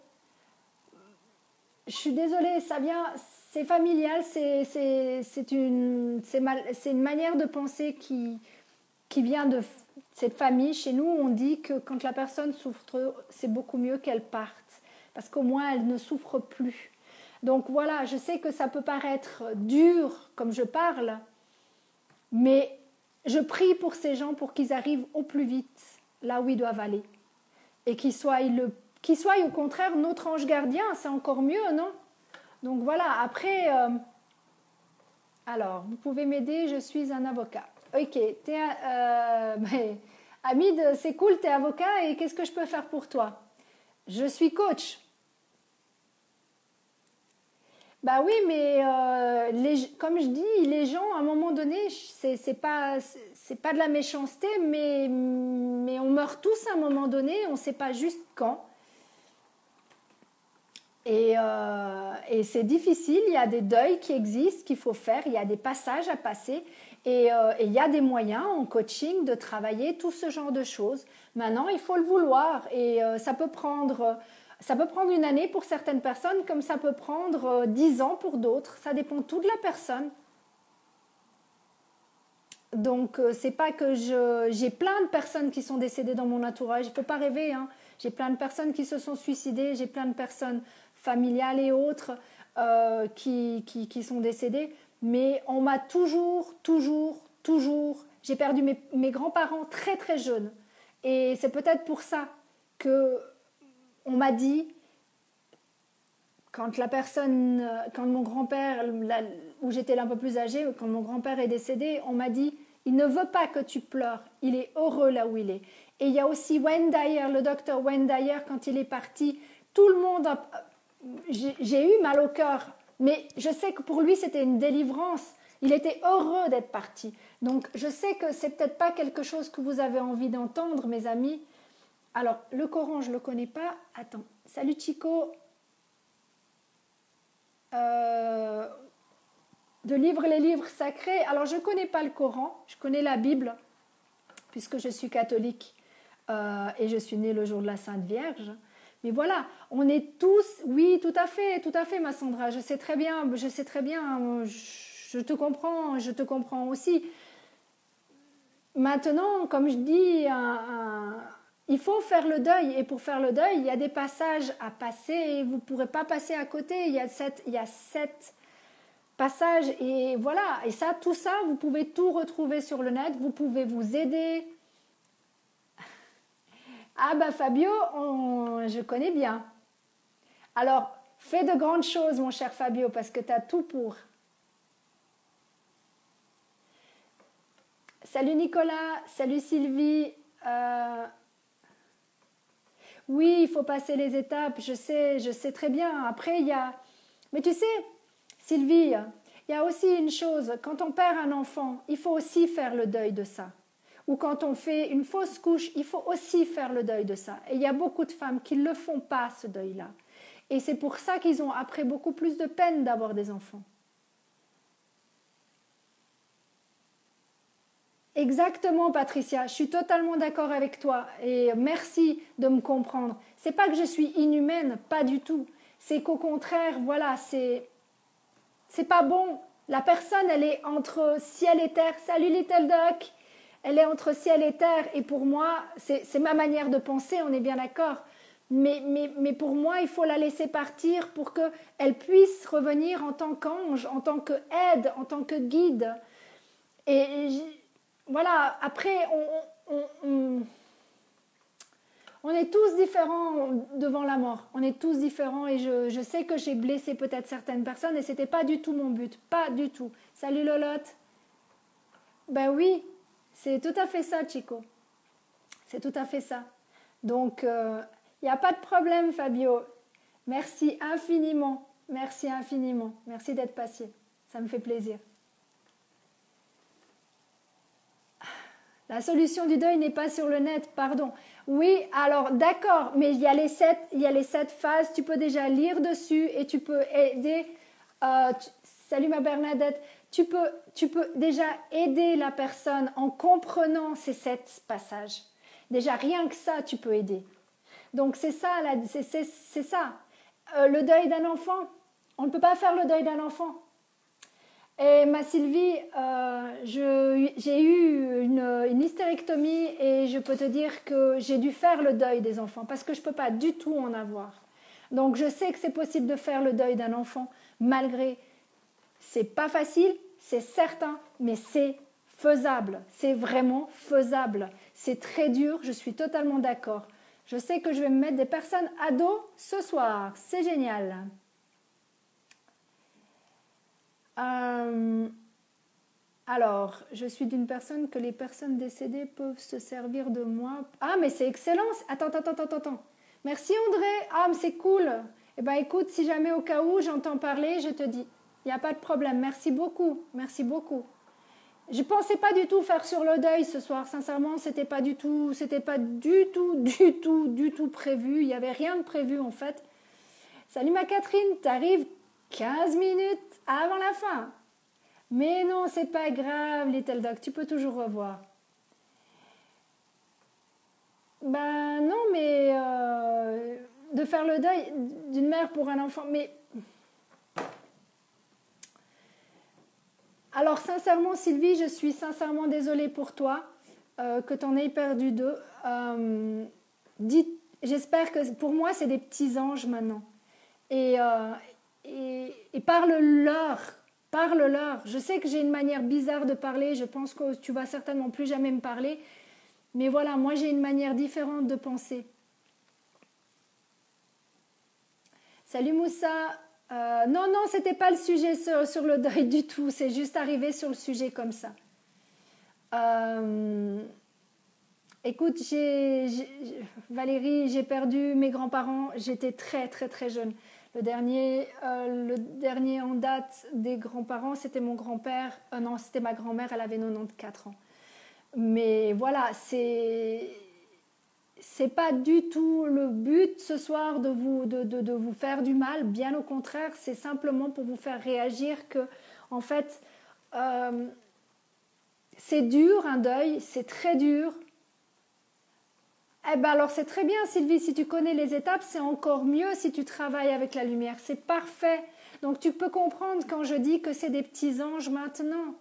je suis désolée, c'est familial, c'est une manière de penser qui vient de cette famille. Chez nous, on dit que quand la personne souffre trop, c'est beaucoup mieux qu'elle parte, parce qu'au moins, elle ne souffre plus. Donc voilà, je sais que ça peut paraître dur comme je parle, mais je prie pour ces gens pour qu'ils arrivent au plus vite là où ils doivent aller. Et qu'ils soient au contraire notre ange gardien, c'est encore mieux, non? Donc voilà, après, alors, vous pouvez m'aider, je suis un avocat. Ok, Hamid, c'est cool, tu es avocat et qu'est-ce que je peux faire pour toi? Je suis coach. Bah oui, mais comme je dis, les gens, à un moment donné, c'est pas de la méchanceté, mais on meurt tous à un moment donné, on ne sait pas juste quand. Et c'est difficile, il y a des deuils qui existent, qu'il faut faire, il y a des passages à passer et il y a des moyens en coaching de travailler tout ce genre de choses. Maintenant, il faut le vouloir et ça peut prendre une année pour certaines personnes comme ça peut prendre 10 ans pour d'autres. Ça dépend tout de la personne. Donc, c'est pas que j'ai plein de personnes qui sont décédées dans mon entourage. Il ne faut pas rêver, hein. J'ai plein de personnes qui se sont suicidées. J'ai plein de personnes familiales et autres qui sont décédées. Mais on m'a toujours... J'ai perdu mes grands-parents très jeunes. Et c'est peut-être pour ça que on m'a dit, quand mon grand-père, où j'étais un peu plus âgée, quand mon grand-père est décédé, on m'a dit, Il ne veut pas que tu pleures. Il est heureux là où il est. Et il y a aussi Wayne Dyer, le docteur Wayne Dyer, quand il est parti, tout le monde j'ai eu mal au cœur. Mais je sais que pour lui, c'était une délivrance. Il était heureux d'être parti. Donc, je sais que c'est peut-être pas quelque chose que vous avez envie d'entendre, mes amis. Alors, le Coran, je ne le connais pas. Attends. Salut, Chico. De livre les livres sacrés. Alors, je ne connais pas le Coran. Je connais la Bible, puisque je suis catholique et je suis née le jour de la Sainte Vierge. Mais voilà, on est tous, oui, tout à fait, ma Sandra, je sais très bien, je te comprends aussi. Maintenant, comme je dis, il faut faire le deuil, et pour faire le deuil, il y a des passages à passer, et vous ne pourrez pas passer à côté, il y a sept passages, et voilà, et ça, tout ça, vous pouvez tout retrouver sur le net, vous pouvez vous aider. Ah bah Fabio, je connais bien. Alors, fais de grandes choses, mon cher Fabio, parce que tu as tout pour. Salut Nicolas, salut Sylvie. Oui, il faut passer les étapes, je sais très bien. Après, il y a... Mais tu sais, Sylvie, il y a aussi une chose, quand on perd un enfant, il faut aussi faire le deuil de ça. Ou quand on fait une fausse couche, il faut aussi faire le deuil de ça. Et il y a beaucoup de femmes qui ne le font pas, ce deuil-là. Et c'est pour ça qu'ils ont après beaucoup plus de peine d'avoir des enfants. Exactement, Patricia, je suis totalement d'accord avec toi et merci de me comprendre. C'est pas que je suis inhumaine, pas du tout. C'est qu'au contraire, voilà, c'est pas bon. La personne, elle est entre ciel et terre. Salut Little Duck. Elle est entre ciel et terre et pour moi, c'est ma manière de penser, on est bien d'accord. Mais pour moi, il faut la laisser partir pour qu'elle puisse revenir en tant qu'ange, en tant qu'aide, en tant que guide. Et voilà, après, on est tous différents devant la mort. On est tous différents et je sais que j'ai blessé peut-être certaines personnes et ce n'était pas du tout mon but. Pas du tout. Salut Lolotte. Ben oui, c'est tout à fait ça, Chico. C'est tout à fait ça. Donc, il n'y a pas de problème, Fabio. Merci infiniment. Merci infiniment. Merci d'être passé. Ça me fait plaisir. La solution du deuil n'est pas sur le net, pardon. Oui, alors d'accord, mais il y a les sept phases, tu peux déjà lire dessus et tu peux aider. Salut ma Bernadette, tu peux déjà aider la personne en comprenant ces 7 passages. Déjà rien que ça, tu peux aider. Donc c'est ça, c'est ça. Le deuil d'un enfant, on ne peut pas faire le deuil d'un enfant. Et ma Sylvie, j'ai eu une hystérectomie et je peux te dire que j'ai dû faire le deuil des enfants parce que je ne peux pas du tout en avoir. Donc je sais que c'est possible de faire le deuil d'un enfant malgré, c'est pas facile, c'est certain, mais c'est faisable. C'est vraiment faisable. C'est très dur, je suis totalement d'accord. Je sais que je vais me mettre des personnes à dos ce soir, c'est génial. Alors, je suis d'une personne que les personnes décédées peuvent se servir de moi. Ah, mais c'est excellent. Attends. Merci André. Ah, mais c'est cool. Eh bien, écoute, si jamais au cas où j'entends parler, je te dis. Il n'y a pas de problème. Merci beaucoup. Merci beaucoup. Je ne pensais pas du tout faire sur le deuil ce soir. Sincèrement, c'était pas du tout prévu. Il n'y avait rien de prévu en fait. Salut ma Catherine, t'arrives 15 minutes avant la fin. Mais non, c'est pas grave, Little Dog, tu peux toujours revoir. Ben non, mais de faire le deuil d'une mère pour un enfant, mais... Alors sincèrement, Sylvie, je suis sincèrement désolée pour toi, que tu en aies perdu 2. J'espère que pour moi, c'est des petits anges maintenant. Et parle-leur. Je sais que j'ai une manière bizarre de parler, je pense que tu vas certainement plus jamais me parler, mais voilà, moi j'ai une manière différente de penser. Salut Moussa. Non, c'était pas le sujet sur le deuil du tout, c'est juste arrivé sur le sujet comme ça. Euh, Écoute, Valérie, j'ai perdu mes grands-parents, j'étais très très très jeune. Le dernier en date des grands-parents, c'était mon grand-père. Non, c'était ma grand-mère, elle avait 94 ans. Mais voilà, c'est pas du tout le but ce soir de vous faire du mal. Bien au contraire, c'est simplement pour vous faire réagir que, en fait, euh, c'est dur un deuil, c'est très dur. Eh ben alors c'est très bien Sylvie, si tu connais les étapes, c'est encore mieux si tu travailles avec la lumière, c'est parfait. Donc tu peux comprendre quand je dis que c'est des petits anges maintenant.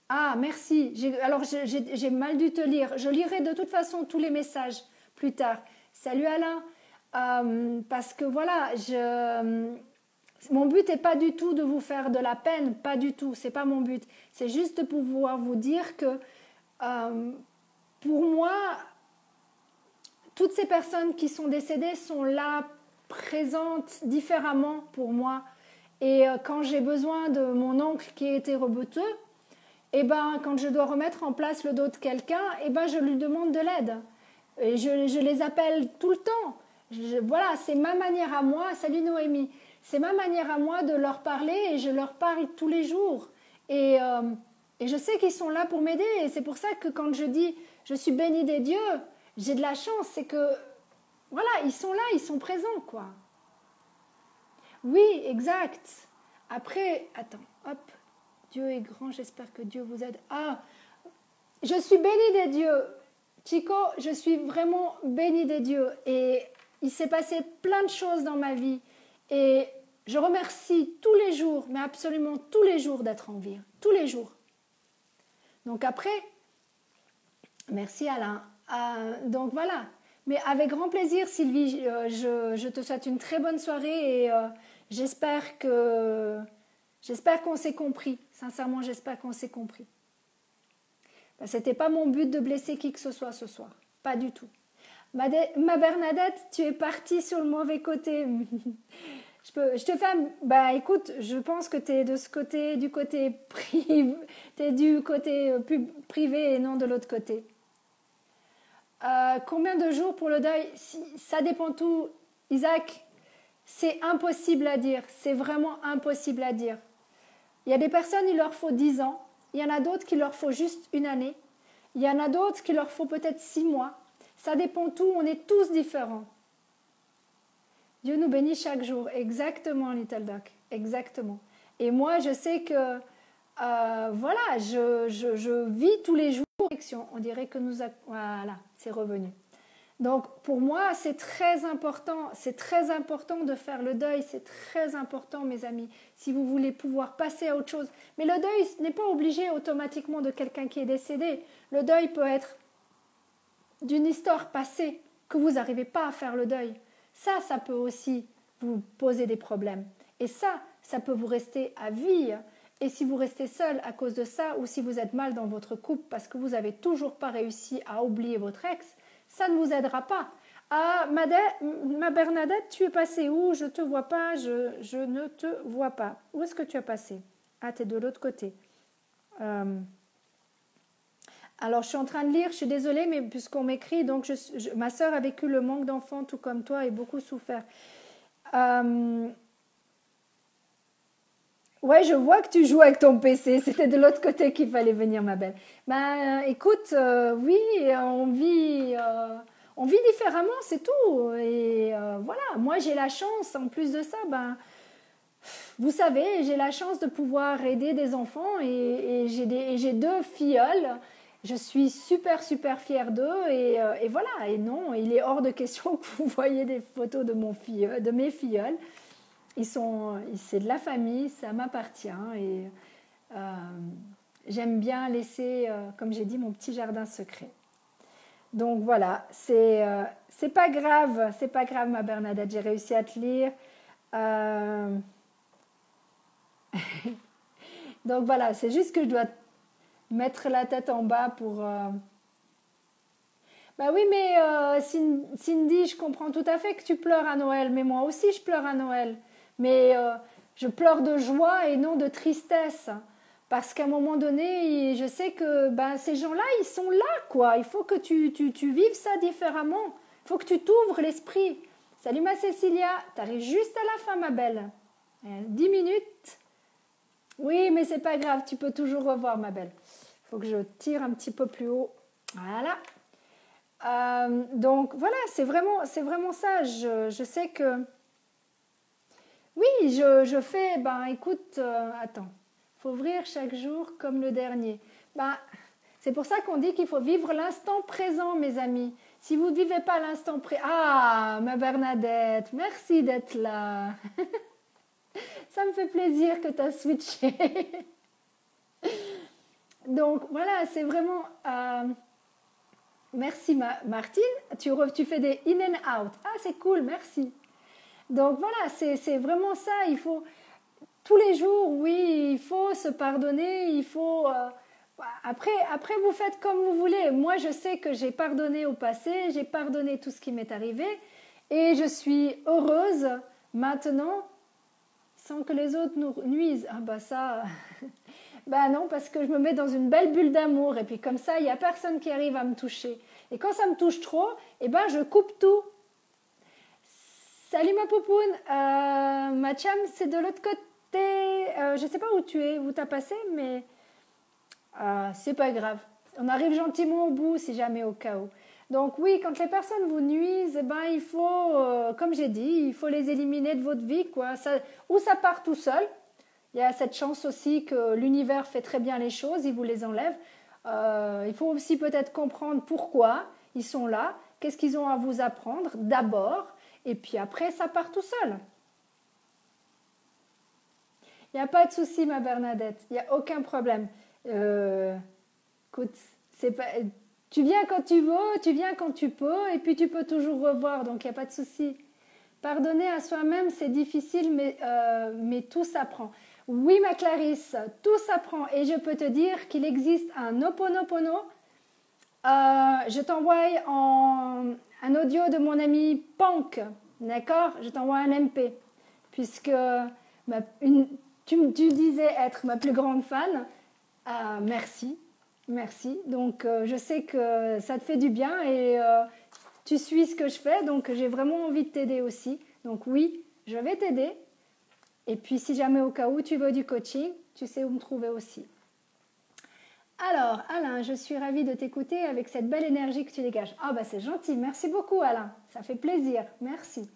Ah merci, alors j'ai mal dû te lire. Je lirai de toute façon tous les messages plus tard. Salut Alain. Parce que voilà, mon but n'est pas du tout de vous faire de la peine, pas du tout, c'est pas mon but. C'est juste de pouvoir vous dire que pour moi, toutes ces personnes qui sont décédées sont là, présentes différemment pour moi. Et quand j'ai besoin de mon oncle qui était rebuteux, et ben, quand je dois remettre en place le dos de quelqu'un, et ben, je lui demande de l'aide. Et je les appelle tout le temps. Voilà, c'est ma manière à moi. Salut Noémie. C'est ma manière à moi de leur parler et je leur parle tous les jours. Et je sais qu'ils sont là pour m'aider. Et c'est pour ça que quand je dis je suis bénie des dieux, j'ai de la chance. C'est que, voilà, ils sont là, ils sont présents, quoi. Oui, exact. Après, attends, hop. Dieu est grand, j'espère que Dieu vous aide. Ah, je suis bénie des dieux. Chico, je suis vraiment bénie des dieux. Et il s'est passé plein de choses dans ma vie. Et je remercie tous les jours, mais absolument tous les jours d'être en vie. Tous les jours. Donc après, merci Alain. Donc voilà. Mais avec grand plaisir Sylvie, je te souhaite une très bonne soirée et j'espère qu'on s'est compris. Sincèrement, j'espère qu'on s'est compris. Ben, c'était pas mon but de blesser qui que ce soit ce soir. Pas du tout. Ma Bernadette, tu es partie sur le mauvais côté. Je te fais... Bah écoute, je pense que tu es de ce côté, du côté privé, t'es du côté privé et non de l'autre côté. Combien de jours pour le deuil? Ça dépend tout. Isaac, c'est impossible à dire. C'est vraiment impossible à dire. Il y a des personnes, il leur faut 10 ans. Il y en a d'autres qui leur faut juste une année. Il y en a d'autres qui leur faut peut-être 6 mois. Ça dépend tout. On est tous différents. Dieu nous bénit chaque jour. Exactement, Little Duck. Exactement. Et moi, je sais que, voilà, je vis tous les jours. On dirait que voilà, c'est revenu. Donc, pour moi, c'est très important de faire le deuil, c'est très important, mes amis, si vous voulez pouvoir passer à autre chose. Mais le deuil n'est pas obligé automatiquement de quelqu'un qui est décédé. Le deuil peut être d'une histoire passée, que vous n'arrivez pas à faire le deuil. Ça peut aussi vous poser des problèmes. Et ça peut vous rester à vie. Et si vous restez seul à cause de ça, ou si vous êtes mal dans votre couple parce que vous n'avez toujours pas réussi à oublier votre ex, ça ne vous aidera pas. Ah, ma Bernadette, tu es passée où? Je ne te vois pas, je ne te vois pas. Où est-ce que tu es passée? Ah, tu es de l'autre côté. Alors, je suis en train de lire, je suis désolée, mais puisqu'on m'écrit, donc ma sœur a vécu le manque d'enfants tout comme toi et beaucoup souffert. Ouais, je vois que tu joues avec ton PC. C'était de l'autre côté qu'il fallait venir, ma belle. Ben, écoute, oui, on vit différemment, c'est tout. Et voilà, moi j'ai la chance, en plus de ça, ben, vous savez, j'ai la chance de pouvoir aider des enfants et j'ai 2 filleuls. Je suis super, super fière d'eux et voilà. Et non, il est hors de question que vous voyez des photos de mes filleuls. C'est de la famille, ça m'appartient et j'aime bien laisser, comme j'ai dit, mon petit jardin secret. Donc voilà, c'est pas grave, ma Bernadette, j'ai réussi à te lire. Donc voilà, c'est juste que je dois mettre la tête en bas pour... Bah oui, mais Cindy, je comprends tout à fait que tu pleures à Noël, mais moi aussi je pleure à Noël. Mais je pleure de joie et non de tristesse. Parce qu'à un moment donné, je sais que ben, ces gens-là, ils sont là, quoi. Il faut que tu vives ça différemment. Il faut que tu t'ouvres l'esprit. Salut ma Cécilia, t'arrives juste à la fin, ma belle. 10 minutes. Oui, mais c'est pas grave, tu peux toujours revoir, ma belle. Il faut que je tire un petit peu plus haut. Voilà. Donc voilà, c'est vraiment ça. Je sais que... Oui, je fais... Ben écoute, attends. Il faut ouvrir chaque jour comme le dernier. Ben, c'est pour ça qu'on dit qu'il faut vivre l'instant présent, mes amis. Si vous ne vivez pas l'instant présent... Ah, ma Bernadette, merci d'être là. Ça me fait plaisir que tu as switché. Donc voilà, c'est vraiment... merci Martine, tu fais des in and out. Ah, c'est cool, merci. Donc voilà, c'est vraiment ça. Il faut tous les jours, oui, il faut se pardonner. Il faut après vous faites comme vous voulez. Moi, je sais que j'ai pardonné au passé, j'ai pardonné tout ce qui m'est arrivé, et je suis heureuse maintenant, sans que les autres nous nuisent. Ah bah ça, bah non, parce que je me mets dans une belle bulle d'amour, et puis comme ça, il n'y a personne qui arrive à me toucher. Et quand ça me touche trop, eh ben je coupe tout. Salut ma poupoune, ma cham, c'est de l'autre côté. Je ne sais pas où tu es, où tu as passé, mais c'est pas grave. On arrive gentiment au bout, si jamais au cas où. Donc oui, quand les personnes vous nuisent, eh ben, il faut, comme j'ai dit, il faut les éliminer de votre vie, quoi. Ou ça part tout seul. Il y a cette chance aussi que l'univers fait très bien les choses, il vous les enlève. Il faut aussi peut-être comprendre pourquoi ils sont là, qu'est-ce qu'ils ont à vous apprendre d'abord, et puis après, ça part tout seul. Il n'y a pas de souci, ma Bernadette, il n'y a aucun problème. Écoute, tu viens quand tu veux, tu viens quand tu peux, et puis tu peux toujours revoir, donc il n'y a pas de souci. Pardonner à soi-même, c'est difficile, mais tout s'apprend. Oui, ma Clarisse, tout s'apprend. Et je peux te dire qu'il existe un Ho'oponopono. Je t'envoie un audio de mon ami Pank, d'accord? Je t'envoie un MP, puisque tu disais être ma plus grande fan. Merci, merci. Donc, je sais que ça te fait du bien et tu suis ce que je fais, donc j'ai vraiment envie de t'aider aussi. Donc oui, je vais t'aider. Et puis, si jamais au cas où tu veux du coaching, tu sais où me trouver aussi. Alors, Alain, je suis ravie de t'écouter avec cette belle énergie que tu dégages. Ah, bah c'est gentil. Merci beaucoup, Alain. Ça fait plaisir. Merci.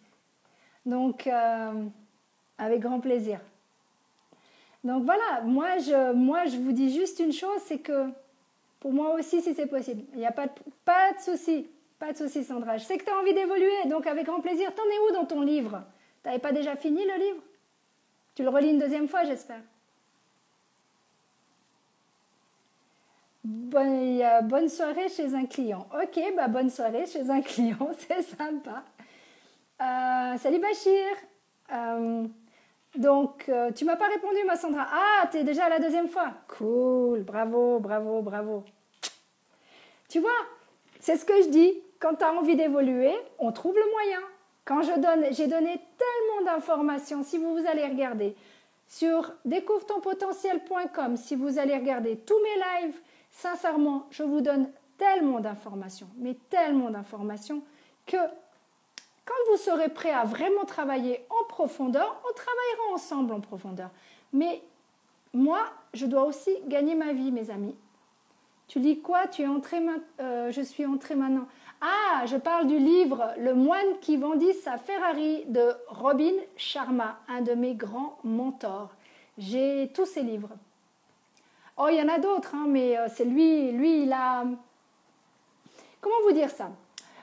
Donc, avec grand plaisir. Donc, voilà. Moi, je vous dis juste une chose, c'est que pour moi aussi, si c'est possible. Il n'y a pas de souci. Pas de souci, Sandra. Je sais que tu as envie d'évoluer, donc avec grand plaisir. T'en es où dans ton livre? Tu n'avais pas déjà fini le livre? Tu le relis une deuxième fois, j'espère. Bonne soirée chez un client. Ok, bah bonne soirée chez un client, c'est sympa. Salut Bachir. Donc, tu m'as pas répondu, ma Sandra. Ah, tu es déjà à la deuxième fois. Cool, bravo, bravo, bravo. Tu vois, c'est ce que je dis. Quand tu as envie d'évoluer, on trouve le moyen. Quand j'ai donné tellement d'informations, si vous allez regarder sur découvretonpotentiel.com, si vous allez regarder tous mes lives, sincèrement, je vous donne tellement d'informations, mais tellement d'informations que quand vous serez prêt à vraiment travailler en profondeur, on travaillera ensemble en profondeur. Mais moi, je dois aussi gagner ma vie, mes amis. Tu lis quoi? Je suis entrée maintenant. Ah, je parle du livre Le moine qui vendit sa Ferrari de Robin Sharma, un de mes grands mentors. J'ai tous ses livres. Oh, il y en a d'autres, hein, mais c'est lui, il a... Comment vous dire ça?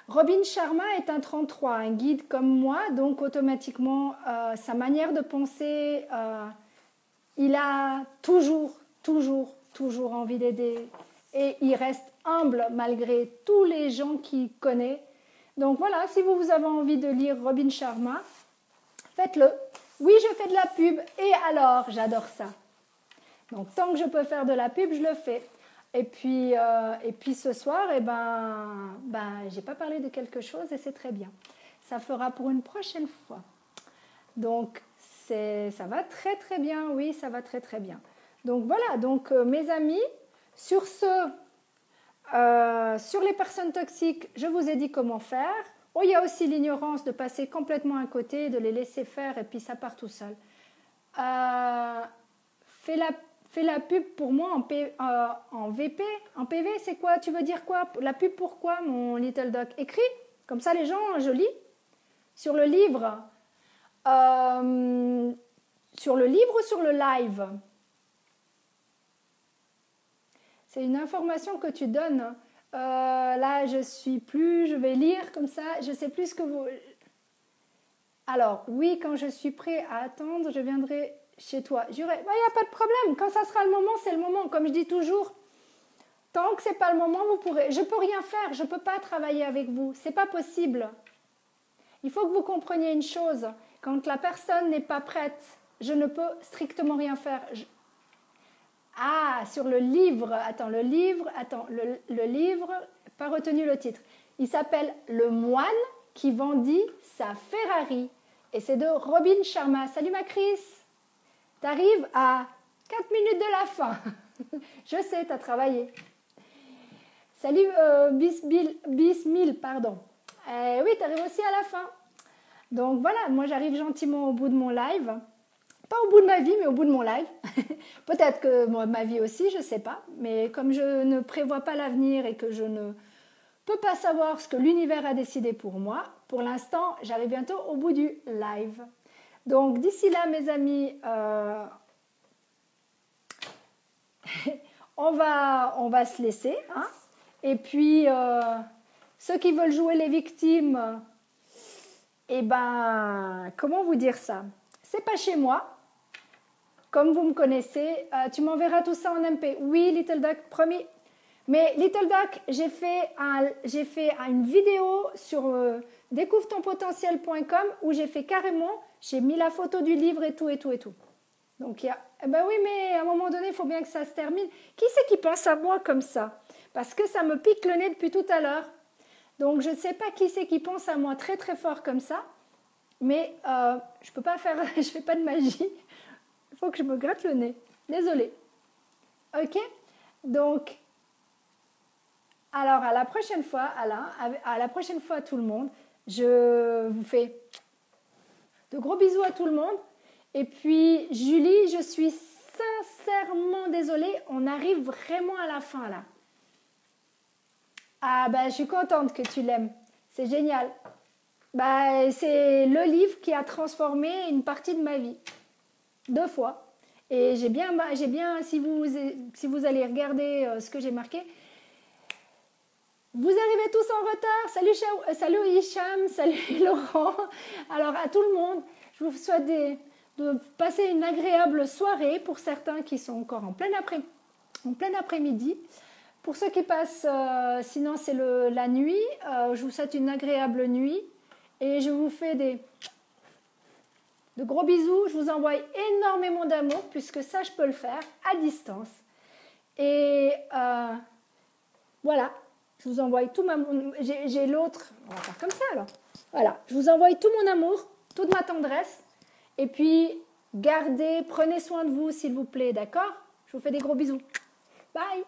Robin Sharma est un 33, un guide comme moi, donc automatiquement, sa manière de penser, il a toujours envie d'aider. Et il reste humble malgré tous les gens qu'il connaît. Donc voilà, si vous avez envie de lire Robin Sharma, faites-le. Oui, je fais de la pub. Et alors, j'adore ça. Donc tant que je peux faire de la pub, je le fais. Et puis ce soir, j'ai pas parlé de quelque chose et c'est très bien. Ça fera pour une prochaine fois. Donc ça va très très bien. Oui, ça va très très bien. Donc voilà, donc mes amis, sur les personnes toxiques, je vous ai dit comment faire. Oh, il y a aussi l'ignorance de passer complètement à côté, de les laisser faire et puis ça part tout seul. Fais la pub pour moi en VP, en PV, c'est quoi? Tu veux dire quoi? La pub pour quoi, mon little doc? Écris, comme ça les gens, je lis. Sur le livre, ou sur le live? C'est une information que tu donnes. Là, je vais lire comme ça, je ne sais plus ce que vous... Alors, oui, quand je suis prêt à attendre, je viendrai chez toi. Il n'y a pas de problème. Quand ça sera le moment, c'est le moment. Comme je dis toujours, tant que ce n'est pas le moment, je ne peux rien faire. Je ne peux pas travailler avec vous. Ce n'est pas possible. Il faut que vous compreniez une chose. Quand la personne n'est pas prête, je ne peux strictement rien faire. Ah, sur le livre. Attends, le livre, pas retenu le titre. Il s'appelle Le moine qui vendit sa Ferrari. Et c'est de Robin Sharma. Salut ma Chris. T'arrives à 4 minutes de la fin. Je sais, t'as travaillé. Salut Bismil, pardon. Oui, t'arrives aussi à la fin. Donc voilà, moi j'arrive gentiment au bout de mon live. Pas au bout de ma vie, mais au bout de mon live. Peut-être que ma vie aussi, je ne sais pas. Mais comme je ne prévois pas l'avenir et que je ne peux pas savoir ce que l'univers a décidé pour moi, pour l'instant, j'arrive bientôt au bout du live. Donc d'ici là, mes amis, on va se laisser. Hein. Et puis, ceux qui veulent jouer les victimes, eh ben, comment vous dire ça? C'est pas chez moi. Comme vous me connaissez, tu m'enverras tout ça en MP. Oui, Little Duck, promis. Mais Little Duck, j'ai fait une vidéo sur découvre-ton-potentiel.com où j'ai fait carrément, j'ai mis la photo du livre et tout. Donc, ben oui, mais à un moment donné, il faut bien que ça se termine. Qui c'est qui pense à moi comme ça? Parce que ça me pique le nez depuis tout à l'heure. Donc, je ne sais pas qui c'est qui pense à moi très très fort comme ça. Mais je peux pas faire, je fais pas de magie. Il faut que je me gratte le nez. Désolée. Ok? Donc, alors à la prochaine fois, Alain, à la prochaine fois tout le monde, je vous fais de gros bisous à tout le monde. Et puis, Julie, je suis sincèrement désolée, on arrive vraiment à la fin là. Ah ben, je suis contente que tu l'aimes. C'est génial. Ben, c'est le livre qui a transformé une partie de ma vie. 2 fois. Et j'ai bien, si vous allez regarder ce que j'ai marqué, vous arrivez tous en retard. Salut Hicham, salut Laurent. Alors à tout le monde, je vous souhaite de passer une agréable soirée pour certains qui sont encore en plein après-midi. Pour ceux qui passent, sinon c'est la nuit, je vous souhaite une agréable nuit et je vous fais de gros bisous. Je vous envoie énormément d'amour puisque ça je peux le faire à distance. Et voilà, je vous envoie tout j'ai l'autre, on va faire comme ça alors. Voilà, je vous envoie tout mon amour, toute ma tendresse. Et puis, prenez soin de vous s'il vous plaît, d'accord? Je vous fais des gros bisous. Bye!